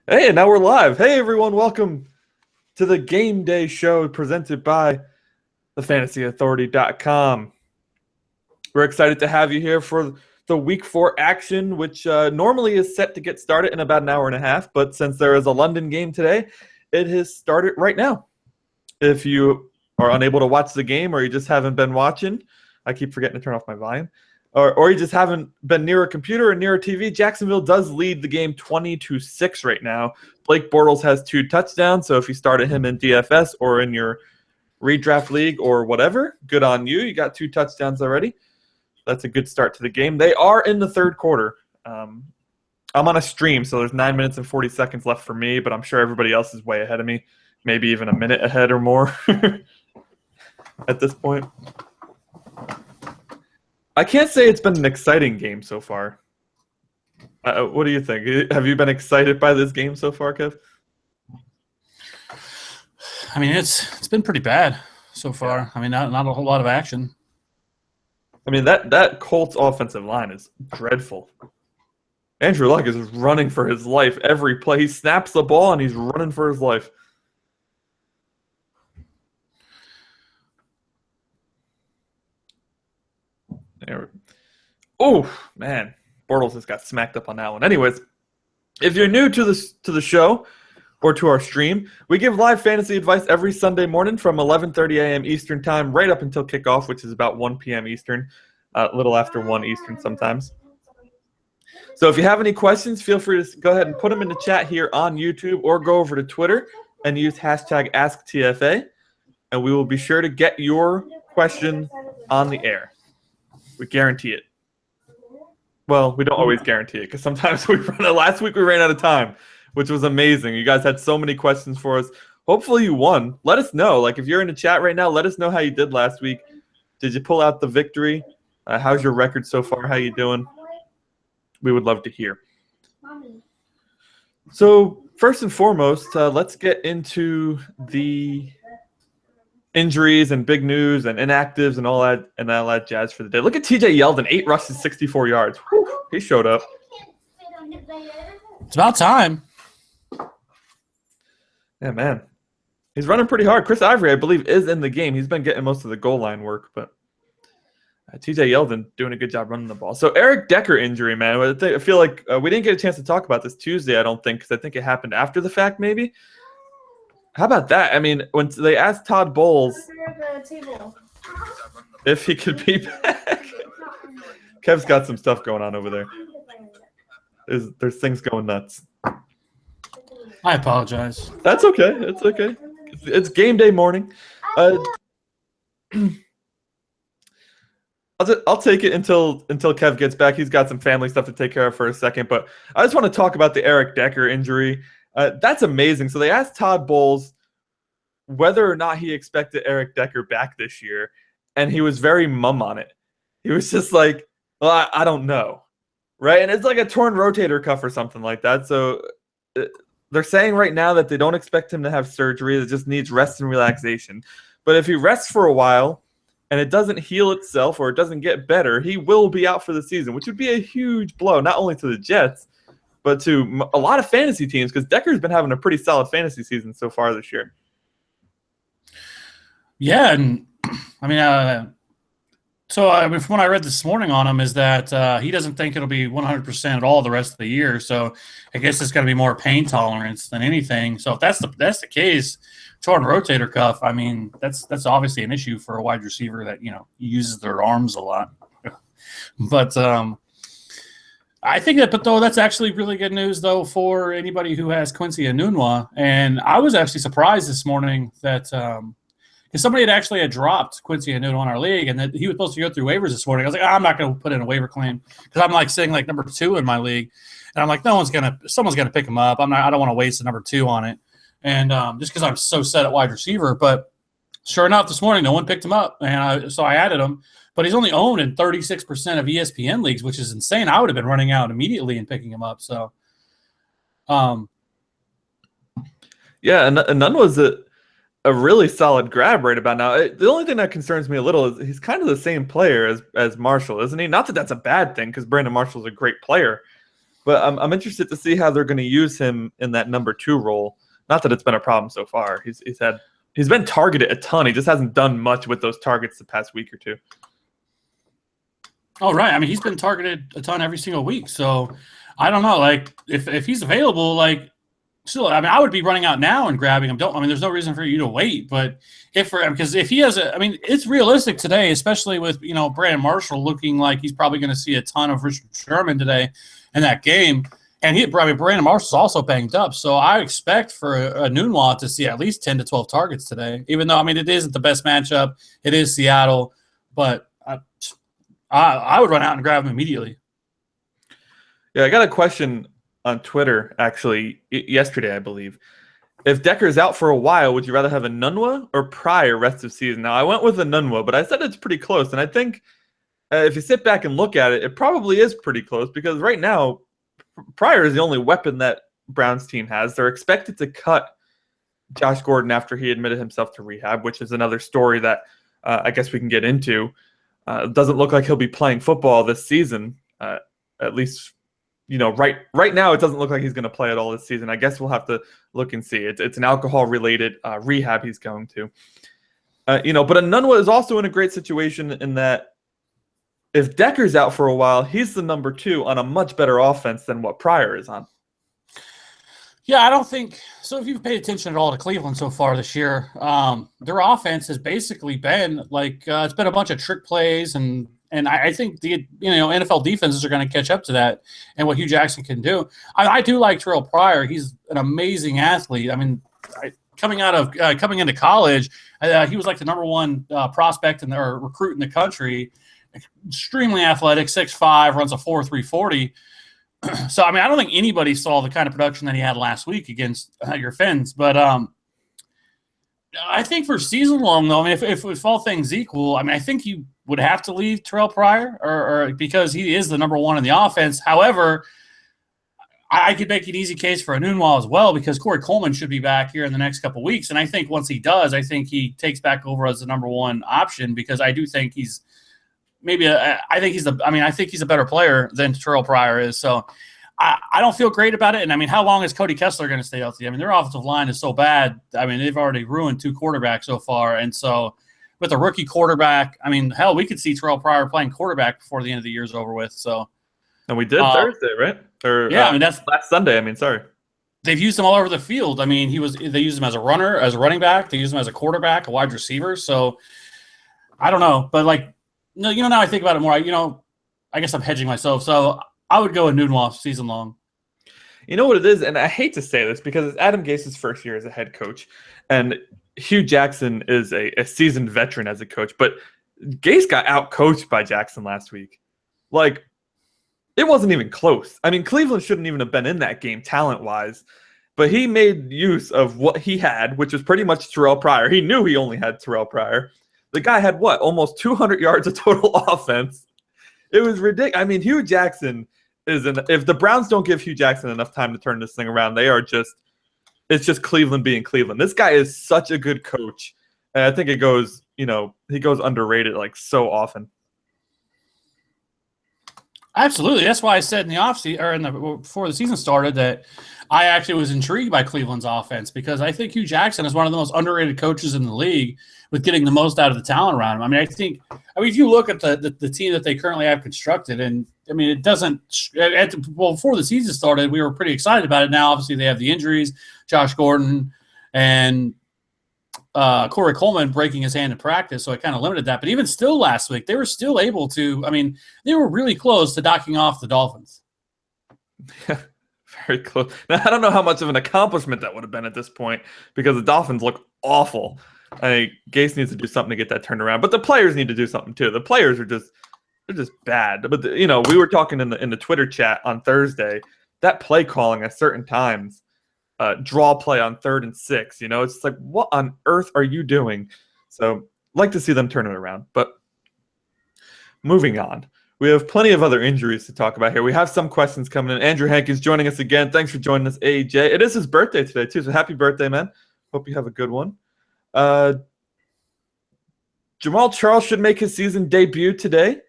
Hey, and now we're live. Hey, everyone. Welcome to the Game Day show presented by thefantasyauthority.com. We're excited to have you here for the Week 4 action, which normally is set to get started in about an hour and a half. But since there is a London game today, it has started right now. If you are unable to watch the game or you just haven't been watching, I keep forgetting to turn off my volume. Or you just haven't been near a computer or near a TV, Jacksonville does lead the game 20-6 right now. Blake Bortles has 2 touchdowns, so if you started him in DFS or in your redraft league or whatever, good on you. You got 2 touchdowns already. That's a good start to the game. They are in the third quarter. I'm on a stream, so there's 9 minutes and 40 seconds left for me, but I'm sure everybody else is way ahead of me, maybe even a minute ahead or more at this point. I can't say it's been an exciting game so far. What do you think? Have you been excited by this game so far, Kev? I mean, it's been pretty bad so far. I mean, not a whole lot of action. I mean, that Colts offensive line is dreadful. Andrew Luck is running for his life every play. He snaps the ball, and he's running for his life. Oh, man. Bortles just got smacked up on that one. Anyways, if you're new to the show or to our stream, we give live fantasy advice every Sunday morning from 11:30 a.m. Eastern time right up until kickoff, which is about 1 p.m. Eastern, a little after 1 Eastern sometimes. So if you have any questions, feel free to go ahead and put them in the chat here on YouTube or go over to Twitter and use hashtag AskTFA, and we will be sure to get your question on the air. We guarantee it. Well, we don't always guarantee it because sometimes we run out. Last week we ran out of time, which was amazing. You guys had so many questions for us. Hopefully you won. Let us know. Like if you're in the chat right now, let us know how you did last week. Did you pull out the victory? How's your record so far? How you doing? We would love to hear. So first and foremost, let's get into the injuries and big news and inactives and all that jazz for the day. Look at TJ Yeldon, 8 rushes, 64 yards. Whew, he showed up. It's about time. Yeah, man. He's running pretty hard. Chris Ivory, I believe, is in the game. He's been getting most of the goal line work, but TJ Yeldon doing a good job running the ball. So Eric Decker injury, man. I feel like we didn't get a chance to talk about this Tuesday, I don't think, because I think it happened after the fact maybe. How about that? I mean, when they asked Todd Bowles if he could be back. Kev's got some stuff going on over there. There's things going nuts. I apologize. That's okay. It's okay. It's game day morning. I'll take it until Kev gets back. He's got some family stuff to take care of for a second. But I just want to talk about the Eric Decker injury. That's amazing. So they asked Todd Bowles whether or not he expected Eric Decker back this year, and he was very mum on it. He was just like, well, I don't know, right? And it's like a torn rotator cuff or something like that. So they're saying right now that they don't expect him to have surgery. It just needs rest and relaxation. But if he rests for a while and it doesn't heal itself or it doesn't get better, he will be out for the season, which would be a huge blow, not only to the Jets, but to a lot of fantasy teams, because Decker's been having a pretty solid fantasy season so far this year. Yeah, and I mean, from what I read this morning on him is that he doesn't think it'll be 100% at all the rest of the year. So I guess it's going to be more pain tolerance than anything. So if that's the case, torn rotator cuff, I mean, that's obviously an issue for a wide receiver that uses their arms a lot. But I think that's actually really good news, though, for anybody who has Quincy Enunwa. And I was actually surprised this morning that because somebody had dropped Quincy Enunwa in our league, and that he was supposed to go through waivers this morning. I was like, I'm not going to put in a waiver claim because I'm like sitting like number 2 in my league, and I'm like, someone's gonna pick him up. I don't want to waste the number 2 on it, and just because I'm so set at wide receiver. But sure enough, this morning no one picked him up, and so I added him. But he's only owned in 36% of ESPN leagues, which is insane. I would have been running out immediately and picking him up. So, yeah, and none was a really solid grab right about now. The only thing that concerns me a little is he's kind of the same player as Marshall, isn't he? Not that that's a bad thing, because Brandon Marshall's a great player. But I'm interested to see how they're going to use him in that number 2 role. Not that it's been a problem so far. He's been targeted a ton. He just hasn't done much with those targets the past week or two. Oh, right. I mean, he's been targeted a ton every single week. So I don't know. Like, if he's available, like, still, I mean, I would be running out now and grabbing him. There's no reason for you to wait. But because if he has it's realistic today, especially with, Brandon Marshall looking like he's probably going to see a ton of Richard Sherman today in that game. And Brandon Marshall's also banged up. So I expect for a Nunwa to see at least 10 to 12 targets today, even though, it isn't the best matchup. It is Seattle. But I would run out and grab him immediately. Yeah, I got a question on Twitter, actually, yesterday, I believe. If Decker's out for a while, would you rather have a Nunwa or Pryor rest of season? Now, I went with a Nunwa, but I said it's pretty close. And I think if you sit back and look at it, it probably is pretty close because right now, Pryor is the only weapon that Browns team has. They're expected to cut Josh Gordon after he admitted himself to rehab, which is another story that I guess we can get into. It doesn't look like he'll be playing football this season, at least, right now it doesn't look like he's going to play at all this season. I guess we'll have to look and see. It's an alcohol-related rehab he's going to. But Enunwa is also in a great situation in that if Decker's out for a while, he's the number 2 on a much better offense than what Pryor is on. Yeah, I don't think so. If you've paid attention at all to Cleveland so far this year, their offense has basically been like it's been a bunch of trick plays, and I think the NFL defenses are going to catch up to that and what Hugh Jackson can do. I do like Terrelle Pryor. He's an amazing athlete. Coming into college, he was like the number 1 prospect or recruit in the country. Extremely athletic, 6'5", runs a 4.3 40. So, I don't think anybody saw the kind of production that he had last week against your Fins. But I think for season long, though, if all things equal, I think you would have to leave Terrelle Pryor or because he is the number 1 in the offense. However, I could make an easy case for Enunwa as well because Corey Coleman should be back here in the next couple of weeks. And I think once he does, I think he takes back over as the number 1 option because I do think he's – I think he's a better player than Terrelle Pryor is. So I don't feel great about it. And how long is Cody Kessler going to stay healthy? Their offensive line is so bad. They've already ruined 2 quarterbacks so far. And so with a rookie quarterback, hell, we could see Terrelle Pryor playing quarterback before the end of the year's over with. So, and we did Thursday, right? Or yeah, that's last Sunday. Sorry. They've used him all over the field. They used him as a runner, as a running back. They used him as a quarterback, a wide receiver. So I don't know, but no, now I think about it more. I guess I'm hedging myself. So I would go a Enunwa season long. You know what it is? And I hate to say this because it's Adam Gase's first year as a head coach. And Hugh Jackson is a seasoned veteran as a coach. But Gase got out-coached by Jackson last week. It wasn't even close. Cleveland shouldn't even have been in that game talent-wise. But he made use of what he had, which was pretty much Terrelle Pryor. He knew he only had Terrelle Pryor. The guy had almost 200 yards of total offense. It was ridiculous. Hugh Jackson if the Browns don't give Hugh Jackson enough time to turn this thing around, it's just Cleveland being Cleveland. This guy is such a good coach. And I think he goes underrated so often. Absolutely. That's why I said in the offseason or before the season started that I actually was intrigued by Cleveland's offense because I think Hugh Jackson is one of the most underrated coaches in the league with getting the most out of the talent around him. If you look at the team that they currently have constructed, and it doesn't before the season started, we were pretty excited about it. Now, obviously, they have the injuries, Josh Gordon and Corey Coleman breaking his hand in practice, so it kind of limited that. But even still last week, they were still able to they were really close to knocking off the Dolphins. Very close. Now, I don't know how much of an accomplishment that would have been at this point because the Dolphins look awful. Gase needs to do something to get that turned around, but the players need to do something too. The players are just bad. But we were talking in the Twitter chat on Thursday, that play calling at certain times, draw play on 3rd and 6. It's like, what on earth are you doing? So, like to see them turn it around. But moving on. We have plenty of other injuries to talk about here. We have some questions coming in. Andrew Hankins joining us again. Thanks for joining us, AJ. It is his birthday today, too, so happy birthday, man. Hope you have a good one. Jamaal Charles should make his season debut today.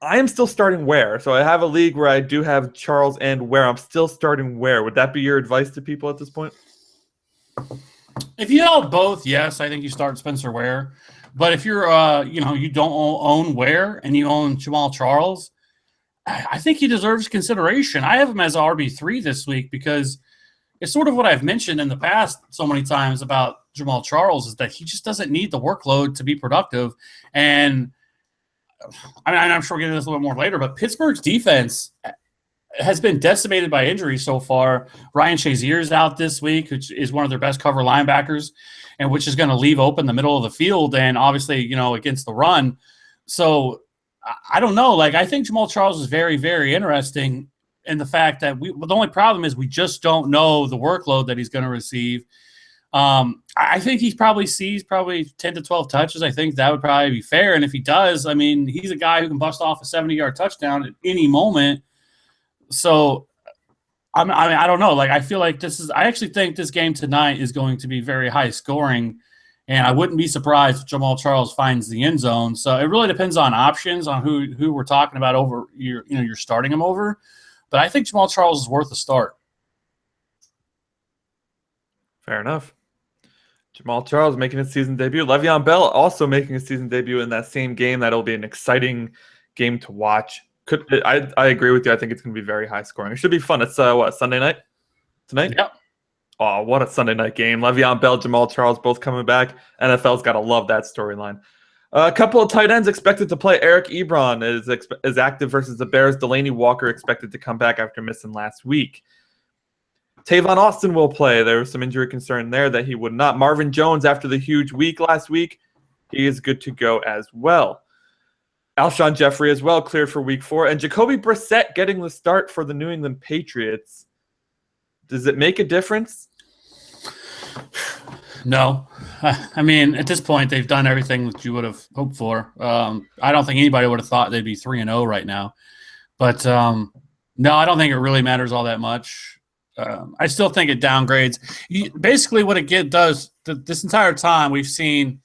I am still starting Ware. So I have a league where I do have Charles and Ware. I'm still starting Ware. Would that be your advice to people at this point? If you held both, yes, I think you start Spencer Ware. But if you're, you don't own Ware and you own Jamaal Charles, I think he deserves consideration. I have him as RB3 this week because it's sort of what I've mentioned in the past so many times about Jamaal Charles is that he just doesn't need the workload to be productive. And I'm sure we'll get into this a little bit more later, but Pittsburgh's defense has been decimated by injuries so far. Ryan Shazier's out this week, which is one of their best cover linebackers, and which is going to leave open the middle of the field and obviously, against the run. So I don't know. I think Jamaal Charles is very, very interesting in the fact that the only problem is we just don't know the workload that he's going to receive. I think he probably sees 10 to 12 touches. I think that would probably be fair. And if he does, he's a guy who can bust off a 70-yard touchdown at any moment. So, I don't know. I feel like I actually think this game tonight is going to be very high scoring, and I wouldn't be surprised if Jamaal Charles finds the end zone. So it really depends on options on who we're talking about over. You're starting him over, but I think Jamaal Charles is worth a start. Fair enough. Jamaal Charles making his season debut. Le'Veon Bell also making his season debut in that same game. That'll be an exciting game to watch. I agree with you. I think it's going to be very high scoring. It should be fun. It's Sunday night tonight? Yep. Oh, what a Sunday night game. Le'Veon Bell, Jamaal Charles both coming back. NFL's got to love that storyline. A couple of tight ends expected to play. Eric Ebron is active versus the Bears. Delaney Walker expected to come back after missing last week. Tavon Austin will play. There was some injury concern there that he would not. Marvin Jones, after the huge week last week, he is good to go as well. Alshon Jeffrey as well, cleared for week 4. And Jacoby Brissett getting the start for the New England Patriots. Does it make a difference? No. At this point, they've done everything that you would have hoped for. I don't think anybody would have thought they'd be 3-0 right now. But, no, I don't think it really matters all that much. I still think it downgrades. Basically, what it does this entire time, we've seen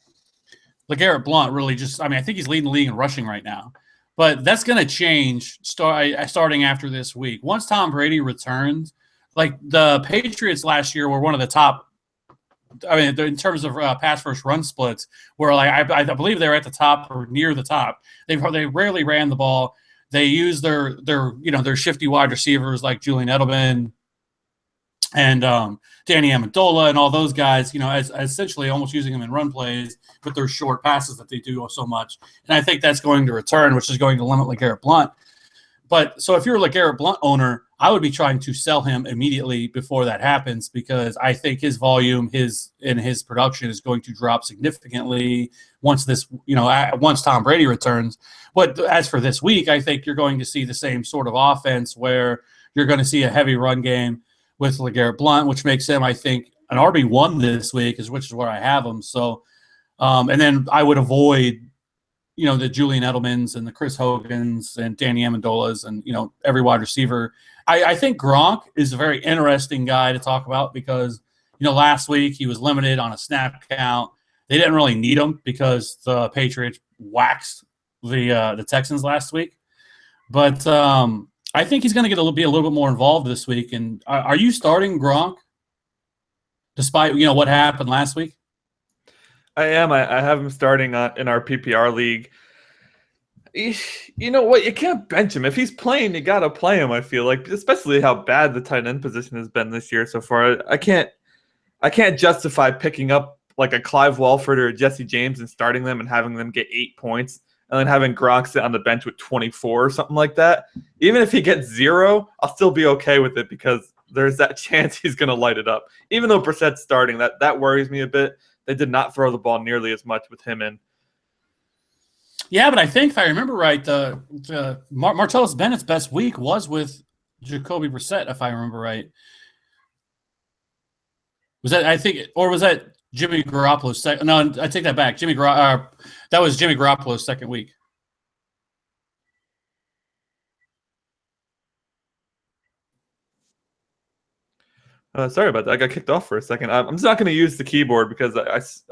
LeGarrette Blount really I think he's leading the league in rushing right now. But that's going to change starting after this week. Once Tom Brady returns, the Patriots last year were one of the top, in terms of pass versus run splits, where I believe they were at the top or near the top. They rarely ran the ball. They used their shifty wide receivers like Julian Edelman and Danny Amendola and all those guys, as essentially almost using them in run plays with their short passes that they do so much. And I think that's going to return, which is going to limit LeGarrette Blount. But so if you're a LeGarrette Blount owner, I would be trying to sell him immediately before that happens because I think his volume, his production is going to drop significantly once Tom Brady returns. But as for this week, I think you're going to see the same sort of offense where you're going to see a heavy run game with LeGarrette Blount, which makes him, I think, an RB1 this week, which is where I have him. So, and then I would avoid, the Julian Edelmans and the Chris Hogans and Danny Amendolas and, every wide receiver. I think Gronk is a very interesting guy to talk about because, last week he was limited on a snap count. They didn't really need him because the Patriots waxed the Texans last week. But I think he's going to be a little bit more involved this week. And are you starting Gronk despite, what happened last week? I am. I have him starting in our PPR league. You know what? You can't bench him. If he's playing, you got to play him, I feel like, especially how bad the tight end position has been this year so far. I can't justify picking up like a Clive Walford or a Jesse James and starting them and having them get 8 points and then having Gronk sit on the bench with 24 or something like that. Even if he gets 0, I'll still be okay with it because there's that chance he's going to light it up. Even though Brissett's starting, that worries me a bit. They did not throw the ball nearly as much with him in. Yeah, but I think if I remember right, the Martellus Bennett's best week was with Jacoby Brissett, if I remember right. Was that Jimmy Garoppolo's second? No, I take that back. That was Jimmy Garoppolo's second week. Sorry about that. I got kicked off for a second. I'm just not going to use the keyboard because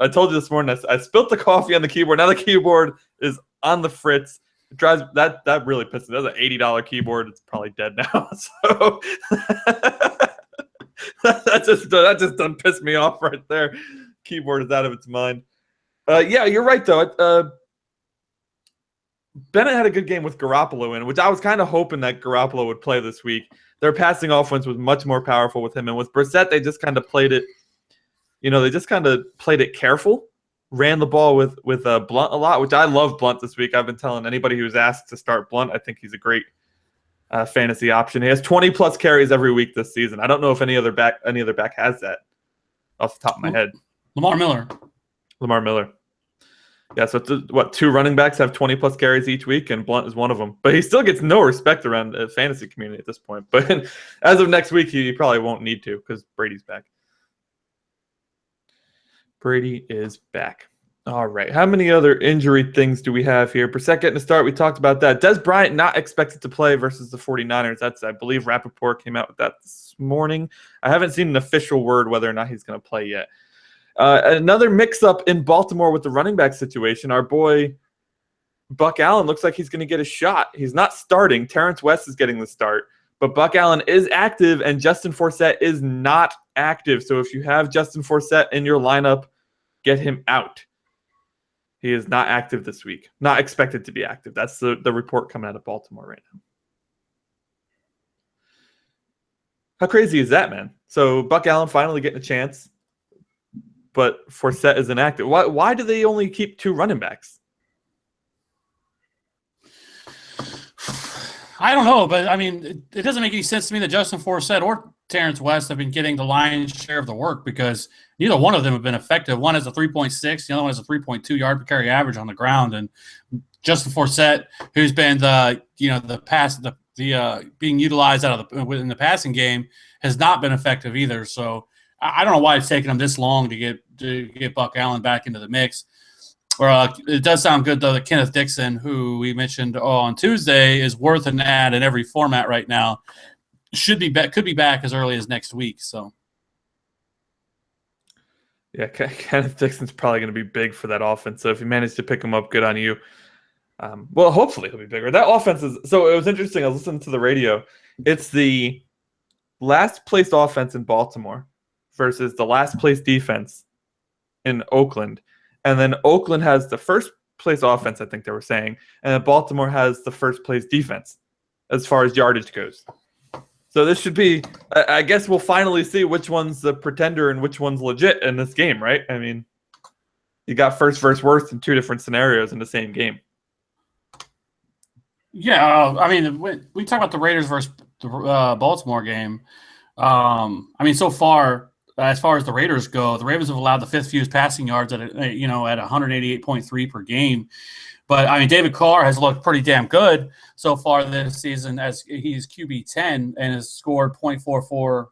I told you this morning I spilt the coffee on the keyboard. Now the keyboard is on the fritz. drives that really pisses me. That's an $80 keyboard. It's probably dead now. So that just doesn't piss me off right there. Keyboard is out of its mind. Yeah, you're right though. Bennett had a good game with Garoppolo in, which I was kind of hoping that Garoppolo would play this week. Their passing offense was much more powerful with him, and with Brissett, they just kind of played it. They just kind of played it careful. Ran the ball with Blunt a lot, which I love Blunt this week. I've been telling anybody who's asked to start Blunt, I think he's a great fantasy option. He has 20+ carries every week this season. I don't know if any other back has that off the top of my head. Lamar Miller. Yeah, so two running backs have 20+ carries each week, and Blunt is one of them. But he still gets no respect around the fantasy community at this point. But as of next week, he probably won't need to because Brady's back. Brady is back. All right. How many other injury things do we have here? Brissett getting to start. We talked about that. Des Bryant not expected to play versus the 49ers. That's, I believe, Rappaport came out with that this morning. I haven't seen an official word whether or not he's going to play yet. Another mix-up in Baltimore with the running back situation. Our boy Buck Allen looks like he's going to get a shot. He's not starting. Terrence West is getting the start. But Buck Allen is active, and Justin Forsett is not active. So if you have Justin Forsett in your lineup, get him out. He is not active this week. Not expected to be active. That's the report coming out of Baltimore right now. How crazy is that, man? So Buck Allen finally getting a chance, but Forsett is inactive. Why do they only keep 2 running backs? I don't know, but I mean, it doesn't make any sense to me that Justin Forsett or Terrence West have been getting the lion's share of the work because neither one of them have been effective. One has a 3.6, the other one has a 3.2 yard per carry average on the ground. And Justin Forsett, who's been being utilized within the passing game, has not been effective either. So I don't know why it's taken him this long to get Buck Allen back into the mix. It does sound good, though, that Kenneth Dixon, who we mentioned on Tuesday, is worth an ad in every format right now. Could be back as early as next week. So, yeah, Kenneth Dixon's probably going to be big for that offense. So if you manage to pick him up, good on you. Well, hopefully he'll be bigger. That offense is so. It was interesting. I was listening to the radio. It's the last place offense in Baltimore versus the last place defense in Oakland. And then Oakland has the first place offense, I think they were saying, and then Baltimore has the first place defense as far as yardage goes. So this should be, I guess we'll finally see which one's the pretender and which one's legit in this game, right? I mean, you got first versus worst in 2 different scenarios in the same game. Yeah, I mean, we talk about the Raiders versus the Baltimore game. I mean, so far, as far as the Raiders go, the Ravens have allowed the 5th fewest passing yards at 188.3 per game. But I mean, David Carr has looked pretty damn good so far this season as he's QB 10 and has scored 0.44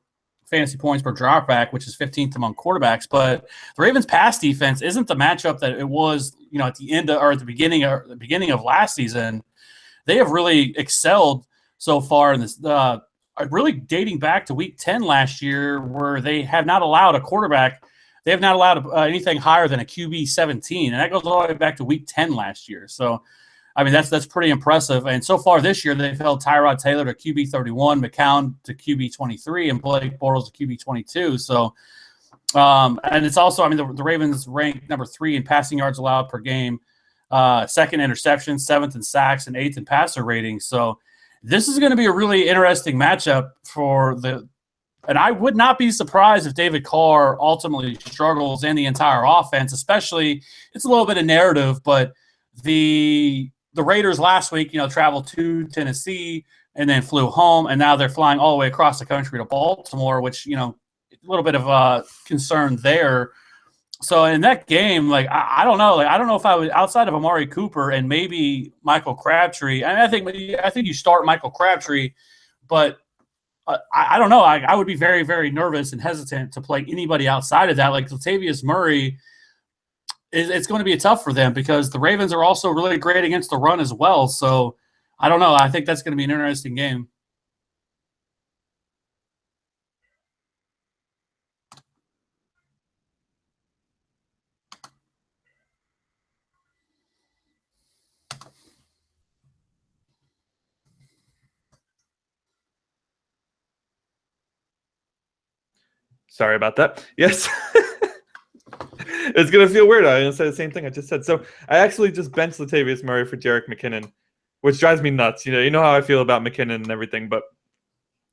fantasy points per dropback, which is 15th among quarterbacks. But the Ravens' pass defense isn't the matchup that it was, at the end or at the beginning of last season. They have really excelled so far in this. Really dating back to week 10 last year, where they have not allowed a quarterback. They have not allowed anything higher than a QB 17, and that goes all the way back to week 10 last year. So, I mean, that's pretty impressive. And so far this year, they've held Tyrod Taylor to QB 31, McCown to QB 23, and Blake Bortles to QB 22. So, and it's also, I mean, the Ravens rank number 3 in passing yards allowed per game, 2nd in interceptions, 7th in sacks, and 8th in passer rating. So, this is going to be a really interesting matchup and I would not be surprised if David Carr ultimately struggles and the entire offense, especially it's a little bit of narrative, but the Raiders last week, traveled to Tennessee and then flew home, and now they're flying all the way across the country to Baltimore, which, a little bit of concern there. So in that game, I don't know. I don't know if I would, outside of Amari Cooper and maybe Michael Crabtree. And I think you start Michael Crabtree, but I don't know. I would be very, very nervous and hesitant to play anybody outside of that. Like Latavius Murray, it's going to be tough for them because the Ravens are also really great against the run as well. So I don't know. I think that's going to be an interesting game. Sorry about that. Yes. It's going to feel weird. I'm going to say the same thing I just said. So I actually just benched Latavius Murray for Jerick McKinnon, which drives me nuts. You know how I feel about McKinnon and everything, but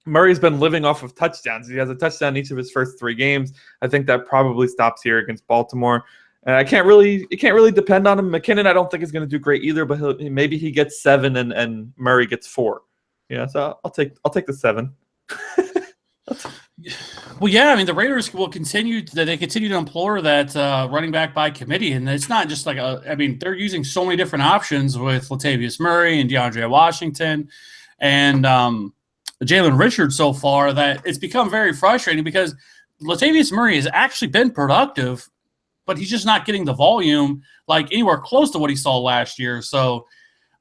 Murray's been living off of touchdowns. He has a touchdown each of his first 3 games. I think that probably stops here against Baltimore. You can't really depend on him. McKinnon, I don't think is going to do great either, but maybe he gets 7 and Murray gets 4. Yeah, so I'll take the 7. Well, yeah, I mean the Raiders will continue to implore that running back by committee, and it's not just like they're using so many different options with Latavius Murray and DeAndre Washington and Jalen Richard so far that it's become very frustrating because Latavius Murray has actually been productive, but he's just not getting the volume like anywhere close to what he saw last year. So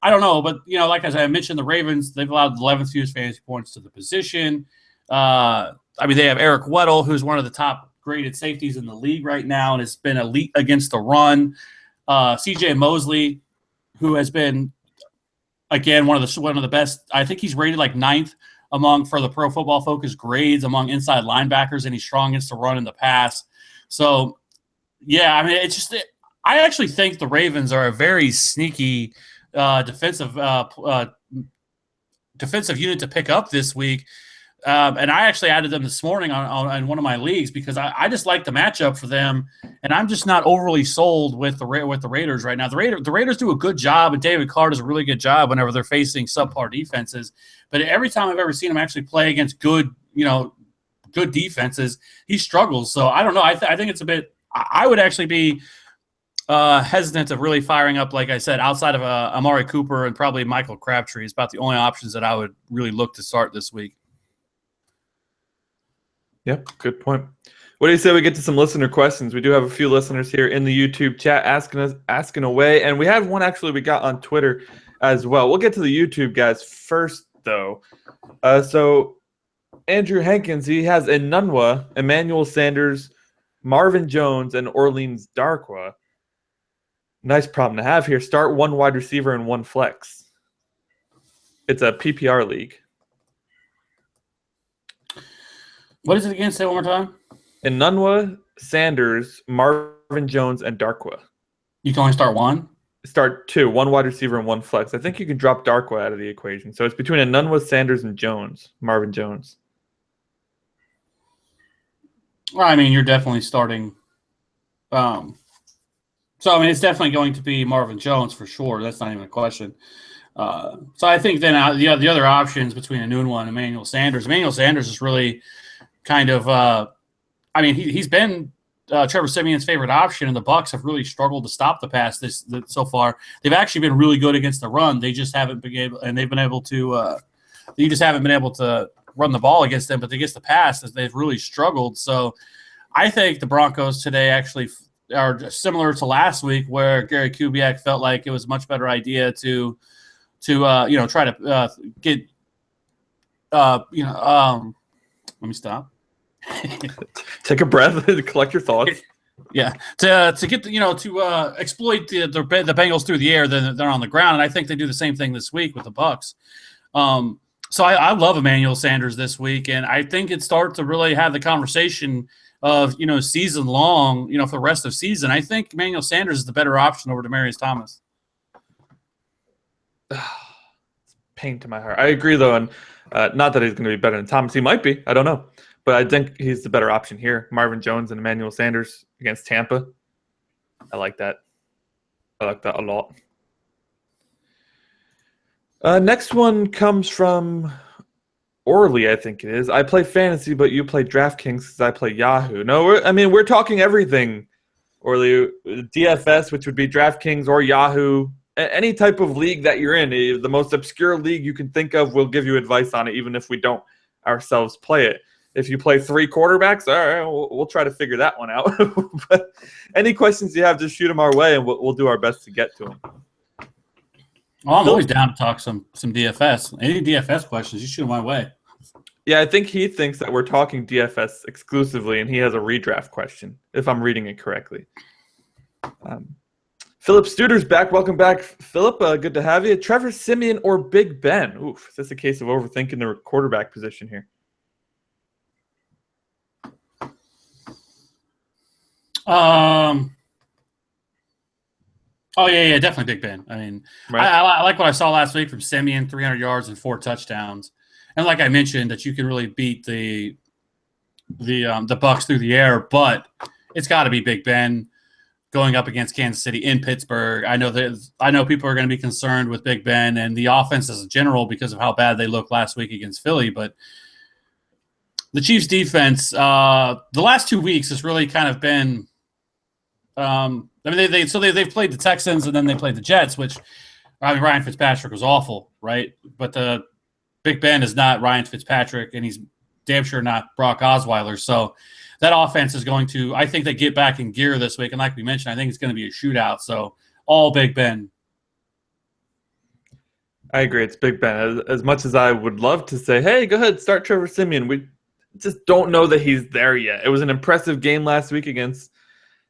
I don't know, but like as I mentioned, the Ravens, they've allowed the 11th fewest fantasy points to the position. They have Eric Weddle, who's one of the top graded safeties in the league right now and has been elite against the run. CJ Mosley, who has been again one of the best. I think he's rated like 9th for the Pro Football Focus grades among inside linebackers, and he's strong against the run and the pass. So yeah, it's just I actually think the Ravens are a very sneaky defensive unit to pick up this week. And I actually added them this morning on one of my leagues because I just like the matchup for them, and I'm just not overly sold with the Raiders right now. The Raiders do a good job, and David Carr does a really good job whenever they're facing subpar defenses. But every time I've ever seen him actually play against good defenses, he struggles. So I don't know. I think it's a bit. I would actually be hesitant of really firing up, like I said, outside of Amari Cooper and probably Michael Crabtree. It's about the only options that I would really look to start this week. Yep, good point. What do you say we get to some listener questions? We do have a few listeners here in the YouTube chat asking away, and we have one actually we got on Twitter as well. We'll get to the YouTube guys first, though. So Andrew Hankins, he has Enunwa, Emmanuel Sanders, Marvin Jones, and Orleans Darkwa. Nice problem to have here. Start 1 wide receiver and 1 flex. It's a PPR league. What is it again? Say it one more time. Enunwa, Sanders, Marvin Jones, and Darkwa. You can only start 1? Start 2, 1 wide receiver and 1 flex. I think you can drop Darkwa out of the equation. So it's between Enunwa, Sanders, and Marvin Jones. Well, you're definitely starting. It's definitely going to be Marvin Jones for sure. That's not even a question. So I think then the other options between Enunwa and Emmanuel Sanders. Emmanuel Sanders is really kind of he's been Trevor Siemian's favorite option, and the Bucs have really struggled to stop the pass so far. They've actually been really good against the run. They just haven't been able, and they've been able to. You just haven't been able to run the ball against them, but against the pass, they've really struggled. So, I think the Broncos today actually are similar to last week, where Gary Kubiak felt like it was a much better idea to try to get let me stop. Take a breath and collect your thoughts. Yeah, to get to exploit the Bengals through the air, then they're on the ground, and I think they do the same thing this week with the Bucs. So I love Emmanuel Sanders this week, and I think it starts to really have the conversation of season long, for the rest of season. I think Emmanuel Sanders is the better option over Demaryius Thomas. Pain to my heart. I agree though, and not that he's going to be better than Thomas. He might be. I don't know. But I think he's the better option here. Marvin Jones and Emmanuel Sanders against Tampa. I like that. I like that a lot. Next one comes from Orly, I think it is. I play fantasy, but you play DraftKings because I play Yahoo. No, we're talking everything, Orly. DFS, which would be DraftKings or Yahoo. Any type of league that you're in, the most obscure league you can think of, we'll give you advice on it, even if we don't ourselves play it. If you play 3 quarterbacks, all right, we'll try to figure that one out. But any questions you have, just shoot them our way, and we'll do our best to get to them. Well, I'm always down to talk some DFS. Any DFS questions, you shoot them my way. Yeah, I think he thinks that we're talking DFS exclusively, and he has a redraft question, if I'm reading it correctly. Philip Studer's back. Welcome back, Philip. Good to have you. Trevor Siemian or Big Ben? Oof, is this a case of overthinking the quarterback position here? Oh yeah, definitely Big Ben. I mean, Right. I like what I saw last week from Simeon, 300 yards and 4 touchdowns, and like I mentioned, that you can really beat the Bucs through the air, but it's got to be Big Ben going up against Kansas City in Pittsburgh. I know people are going to be concerned with Big Ben and the offense as a general because of how bad they looked last week against Philly, but the Chiefs' defense, the last 2 weeks has really kind of been. They've played the Texans and then they played the Jets, which Ryan Fitzpatrick was awful, right? But the Big Ben is not Ryan Fitzpatrick, and he's damn sure not Brock Osweiler. So that offense is going to, I think, they get back in gear this week. And like we mentioned, I think it's going to be a shootout. So all Big Ben. I agree. It's Big Ben. As much as I would love to say, hey, go ahead, start Trevor Siemian, we just don't know that he's there yet. It was an impressive game last week against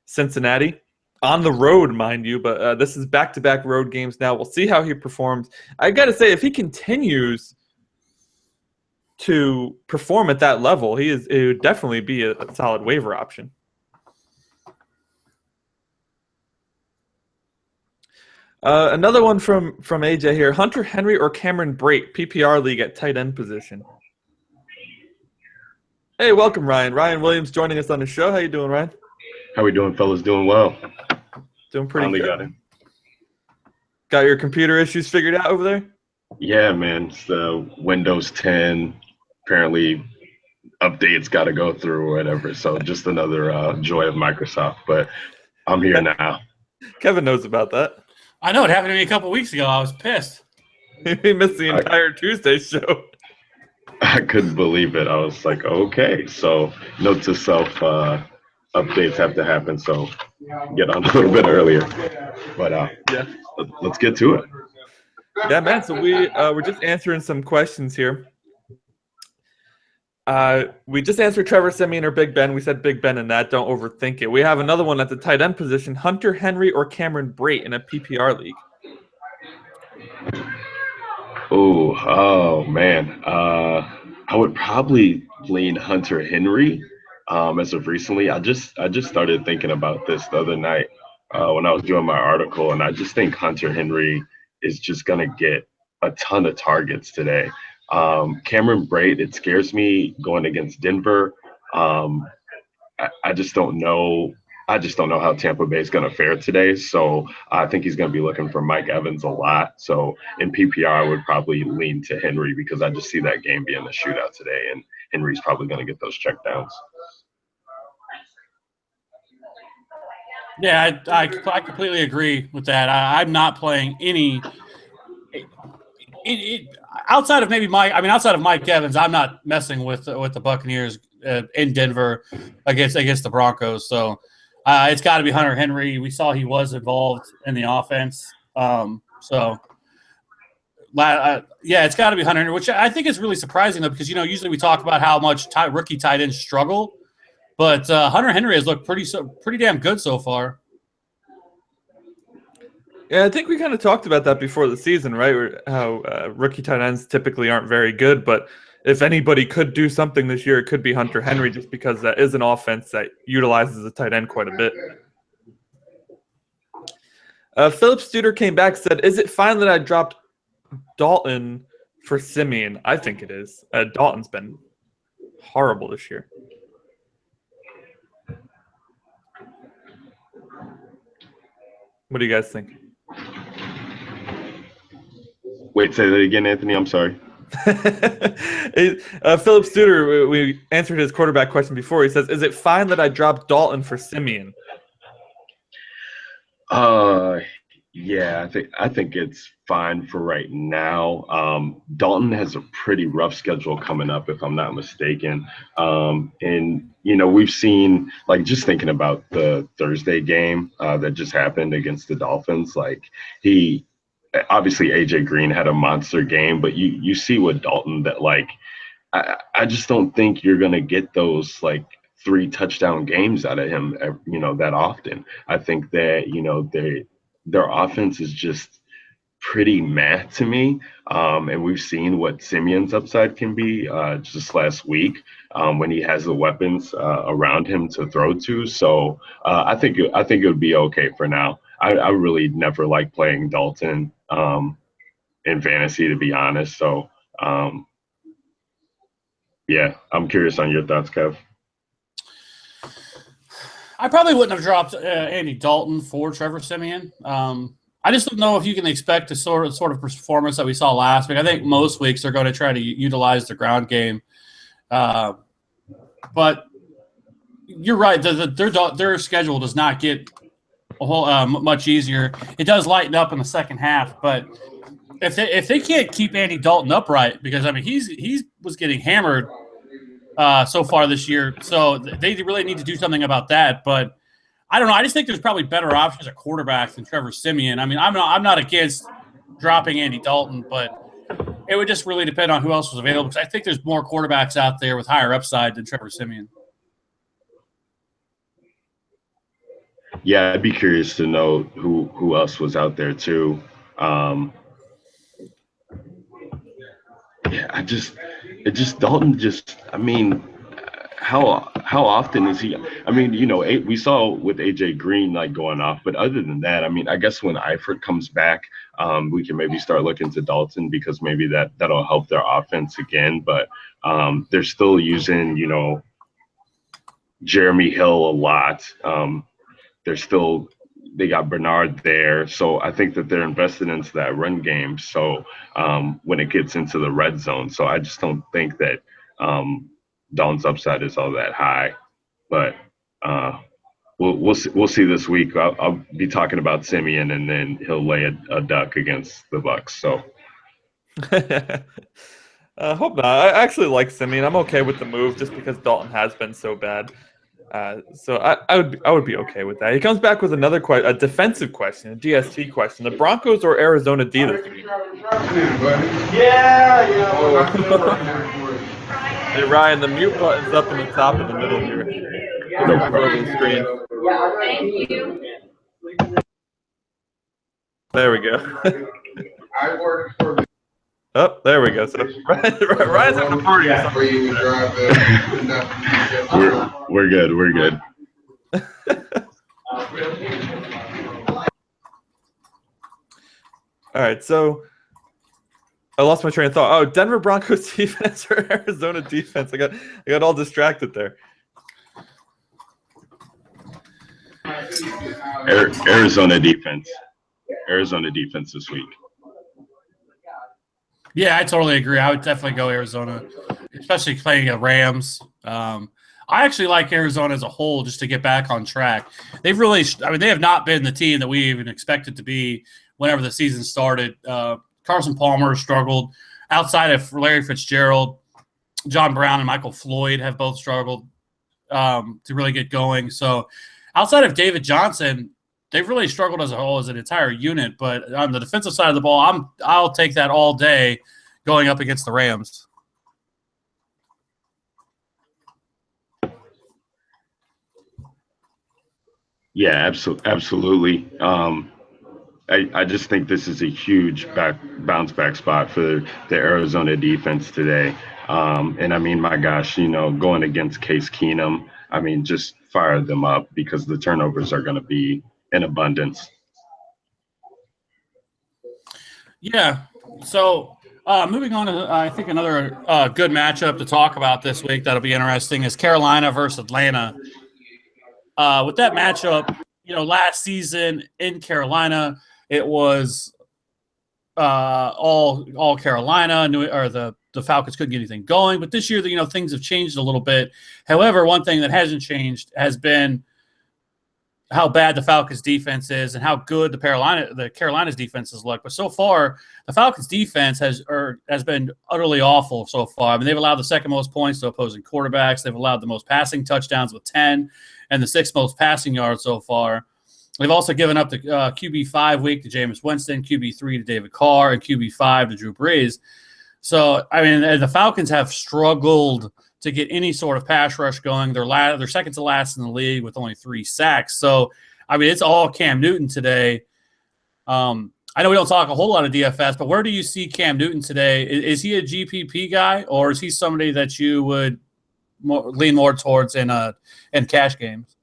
Cincinnati. On the road, mind you, but this is back-to-back road games now. We'll see how he performs. I got to say, if he continues to perform at that level, it would definitely be a solid waiver option. Another one from AJ here. Hunter Henry or Cameron Brate, PPR league at tight end position. Hey, welcome, Ryan. Ryan Williams joining us on the show. How you doing, Ryan? How we doing, fellas? Doing well. Doing pretty Finally good. got it. Got your computer issues figured out over there? Yeah, man. It's the Windows 10. Apparently, updates got to go through or whatever. So just another joy of Microsoft. But I'm here now. Kevin knows about that. I know. It happened to me a couple weeks ago. I was pissed. He missed the entire Tuesday show. I couldn't believe it. I was like, okay. So note to self, updates have to happen. So get on a little bit earlier. But yeah, let's get to it. Yeah, man. So we're just answering some questions here. We just answered Trevor Siemian or Big Ben. We said Big Ben in that. Don't overthink it. We have another one at the tight end position. Hunter Henry or Cameron Brate in a PPR league. Oh man. I would probably lean Hunter Henry. As of recently, I just started thinking about this the other night when I was doing my article, and I just think Hunter Henry is just gonna get a ton of targets today. Cameron Brate, it scares me going against Denver. I just don't know. I just don't know how Tampa Bay is going to fare today. So I think he's going to be looking for Mike Evans a lot. So in PPR, I would probably lean to Henry because I just see that game being a shootout today, and Henry's probably going to get those checkdowns. Yeah, I completely agree with that. I'm not playing any. Outside of Mike Evans, I'm not messing with the Buccaneers in Denver against the Broncos. So it's got to be Hunter Henry. We saw he was involved in the offense. It's got to be Hunter Henry, which I think is really surprising though, because usually we talk about how much rookie tight ends struggle, but Hunter Henry has looked pretty damn good so far. Yeah, I think we kind of talked about that before the season, right? How rookie tight ends typically aren't very good, but if anybody could do something this year, it could be Hunter Henry, just because that is an offense that utilizes the tight end quite a bit. Philip Studer came back, said, is it fine that I dropped Dalton for Siemian? I think it is. Dalton's been horrible this year. What do you guys think? Wait, say that again, Anthony. I'm sorry. Philip Studer, we answered his quarterback question before. He says, is it fine that I dropped Dalton for Siemian? Yeah, I think it's fine for right now. Dalton has a pretty rough schedule coming up, if I'm not mistaken. And we've seen, like, just thinking about the Thursday game that just happened against the Dolphins, like obviously AJ Green had a monster game, but you see with Dalton that, like, I just don't think you're going to get those, like, 3 touchdown games out of him, that often. I think that, their offense is just pretty meh to me. And we've seen what Simeon's upside can be just last week when he has the weapons around him to throw to. So I think it would be okay for now. I really never like playing Dalton in fantasy, to be honest. So yeah, I'm curious on your thoughts, Kev. I probably wouldn't have dropped Andy Dalton for Trevor Siemian. I just don't know if you can expect the sort of performance that we saw last week. I think most weeks they're going to try to utilize the ground game, but you're right. Their schedule does not get a whole much easier. It does lighten up in the second half, but if they can't keep Andy Dalton upright, because I mean he was getting hammered so far this year, so they really need to do something about that. But I don't know. I just think there's probably better options at quarterback than Trevor Siemian. I mean, I'm not against dropping Andy Dalton, but it would just really depend on who else was available, because I think there's more quarterbacks out there with higher upside than Trevor Siemian. Yeah, I'd be curious to know who else was out there too. Yeah, Dalton just. I mean, how often is he? I mean, we saw with AJ Green like going off, but other than that, I mean, I guess when Eifert comes back, we can maybe start looking to Dalton, because maybe that'll help their offense again. But they're still using Jeremy Hill a lot. They got Bernard there, so I think that they're invested into that run game. So when it gets into the red zone, so I just don't think that Dalton's upside is all that high. But we'll see this week. I'll be talking about Simeon, and then he'll lay a duck against the Bucs. So hope not. I actually like Simeon. I'm okay with the move just because Dalton has been so bad. So I would be okay with that. He comes back with another a defensive question, a DST question. The Broncos or Arizona D this week? Yeah. Hey Ryan, the mute button's up in the top in the middle here. The screen. Thank you. There we go. Oh, there we go. So Ryan's having a party. We're good. We're good. All right, so I lost my train of thought. Oh, Denver Broncos defense or Arizona defense? I got all distracted there. Arizona defense. Arizona defense this week. Yeah, I totally agree. I would definitely go Arizona, especially playing the Rams. I actually like Arizona as a whole, just to get back on track. They have not been the team that we even expected to be whenever the season started. Carson Palmer struggled. Outside of Larry Fitzgerald, John Brown and Michael Floyd have both struggled to really get going. So outside of David Johnson, they've really struggled as a whole, as an entire unit. But on the defensive side of the ball, I'll take that all day going up against the Rams. Yeah, absolutely. I just think this is a huge bounce back spot for the Arizona defense today. And I mean, my gosh, going against Case Keenum, I mean, just fire them up, because the turnovers are going to be in abundance. Yeah. So moving on to, I think, another good matchup to talk about this week that'll be interesting is Carolina versus Atlanta. With that matchup, last season in Carolina, it was all Carolina. The Falcons couldn't get anything going. But this year, things have changed a little bit. However, one thing that hasn't changed has been how bad the Falcons defense is and how good the Carolina's defenses look. But so far, the Falcons defense has been utterly awful so far. I mean, they've allowed the second most points to opposing quarterbacks. They've allowed the most passing touchdowns with 10 and the sixth most passing yards so far. They've also given up the QB5 week to Jameis Winston, QB3 to David Carr, and QB5 to Drew Brees. So, I mean, the Falcons have struggled to get any sort of pass rush going. They're second to last in the league with only 3 sacks. So, I mean, it's all Cam Newton today. I know we don't talk a whole lot of DFS, but where do you see Cam Newton today? Is he a GPP guy, or is he somebody that you would lean more towards in cash games?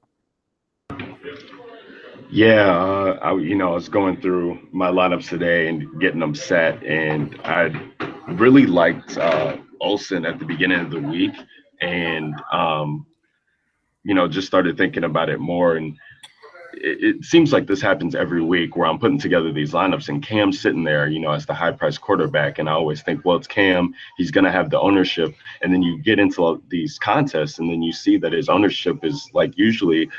Yeah, I was going through my lineups today and getting them set, and I really liked Olsen at the beginning of the week, and just started thinking about it more, and it seems like this happens every week where I'm putting together these lineups and Cam's sitting there, as the high-priced quarterback, and I always think, well, it's Cam, he's going to have the ownership, and then you get into these contests, and then you see that his ownership is like usually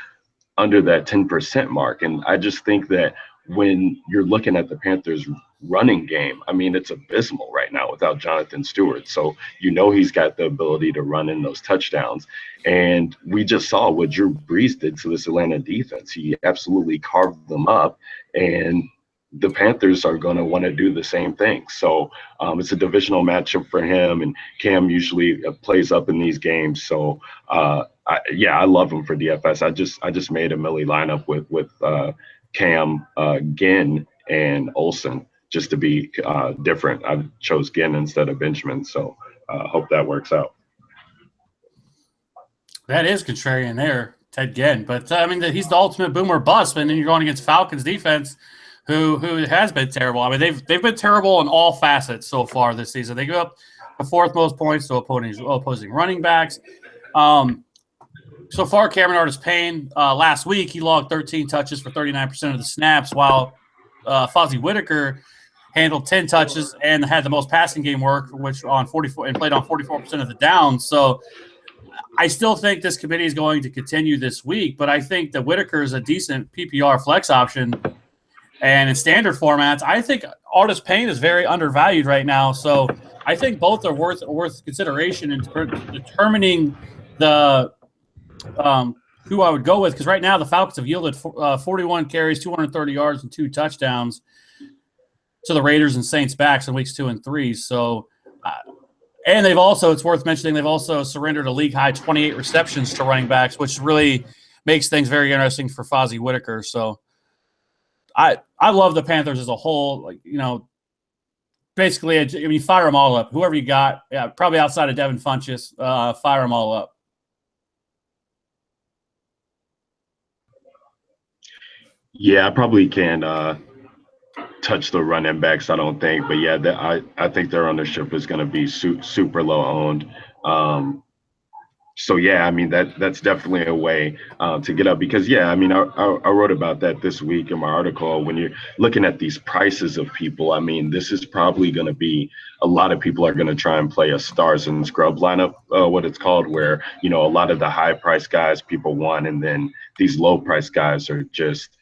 under that 10% mark. And I just think that when you're looking at the Panthers running game, I mean, it's abysmal right now without Jonathan Stewart. So, he's got the ability to run in those touchdowns. And we just saw what Drew Brees did to this Atlanta defense. He absolutely carved them up, and the Panthers are going to want to do the same thing. So it's a divisional matchup for him, and Cam usually plays up in these games. So I love him for DFS. I just made a Millie lineup with Cam, Ginn, and Olsen just to be different. I chose Ginn instead of Benjamin, so hope that works out. That is contrarian there, Ted Ginn. But he's the ultimate boomer bust, and then you're going against Falcons defense, who has been terrible. I mean, they've been terrible in all facets so far this season. They give up the fourth most points to opposing running backs. So far, Cameron Artis-Payne, last week, he logged 13 touches for 39% of the snaps, while Fozzie Whitaker handled 10 touches and had the most passing game work, which on 44 and played on 44% of the downs. So I still think this committee is going to continue this week, but I think that Whitaker is a decent PPR flex option. And in standard formats, I think Artis-Payne is very undervalued right now. So I think both are worth consideration in determining the who I would go with, because right now the Falcons have yielded 41 carries, 230 yards, and 2 touchdowns to the Raiders and Saints backs in weeks 2 and 3. So, and they've also, it's worth mentioning, they've also surrendered a league high 28 receptions to running backs, which really makes things very interesting for Fozzie Whitaker. So, I love the Panthers as a whole. Basically, fire them all up. Whoever you got, probably outside of Devin Funchess, fire them all up. Yeah, I probably can't touch the running backs, I don't think. But, yeah, I think their ownership is going to be super low owned. So, yeah, that's definitely a way to get up because, I wrote about that this week in my article. When you're looking at these prices of people, this is probably going to be a lot of people are going to try and play a stars and scrub lineup, what it's called, where, a lot of the high price guys people want, and then these low price guys are just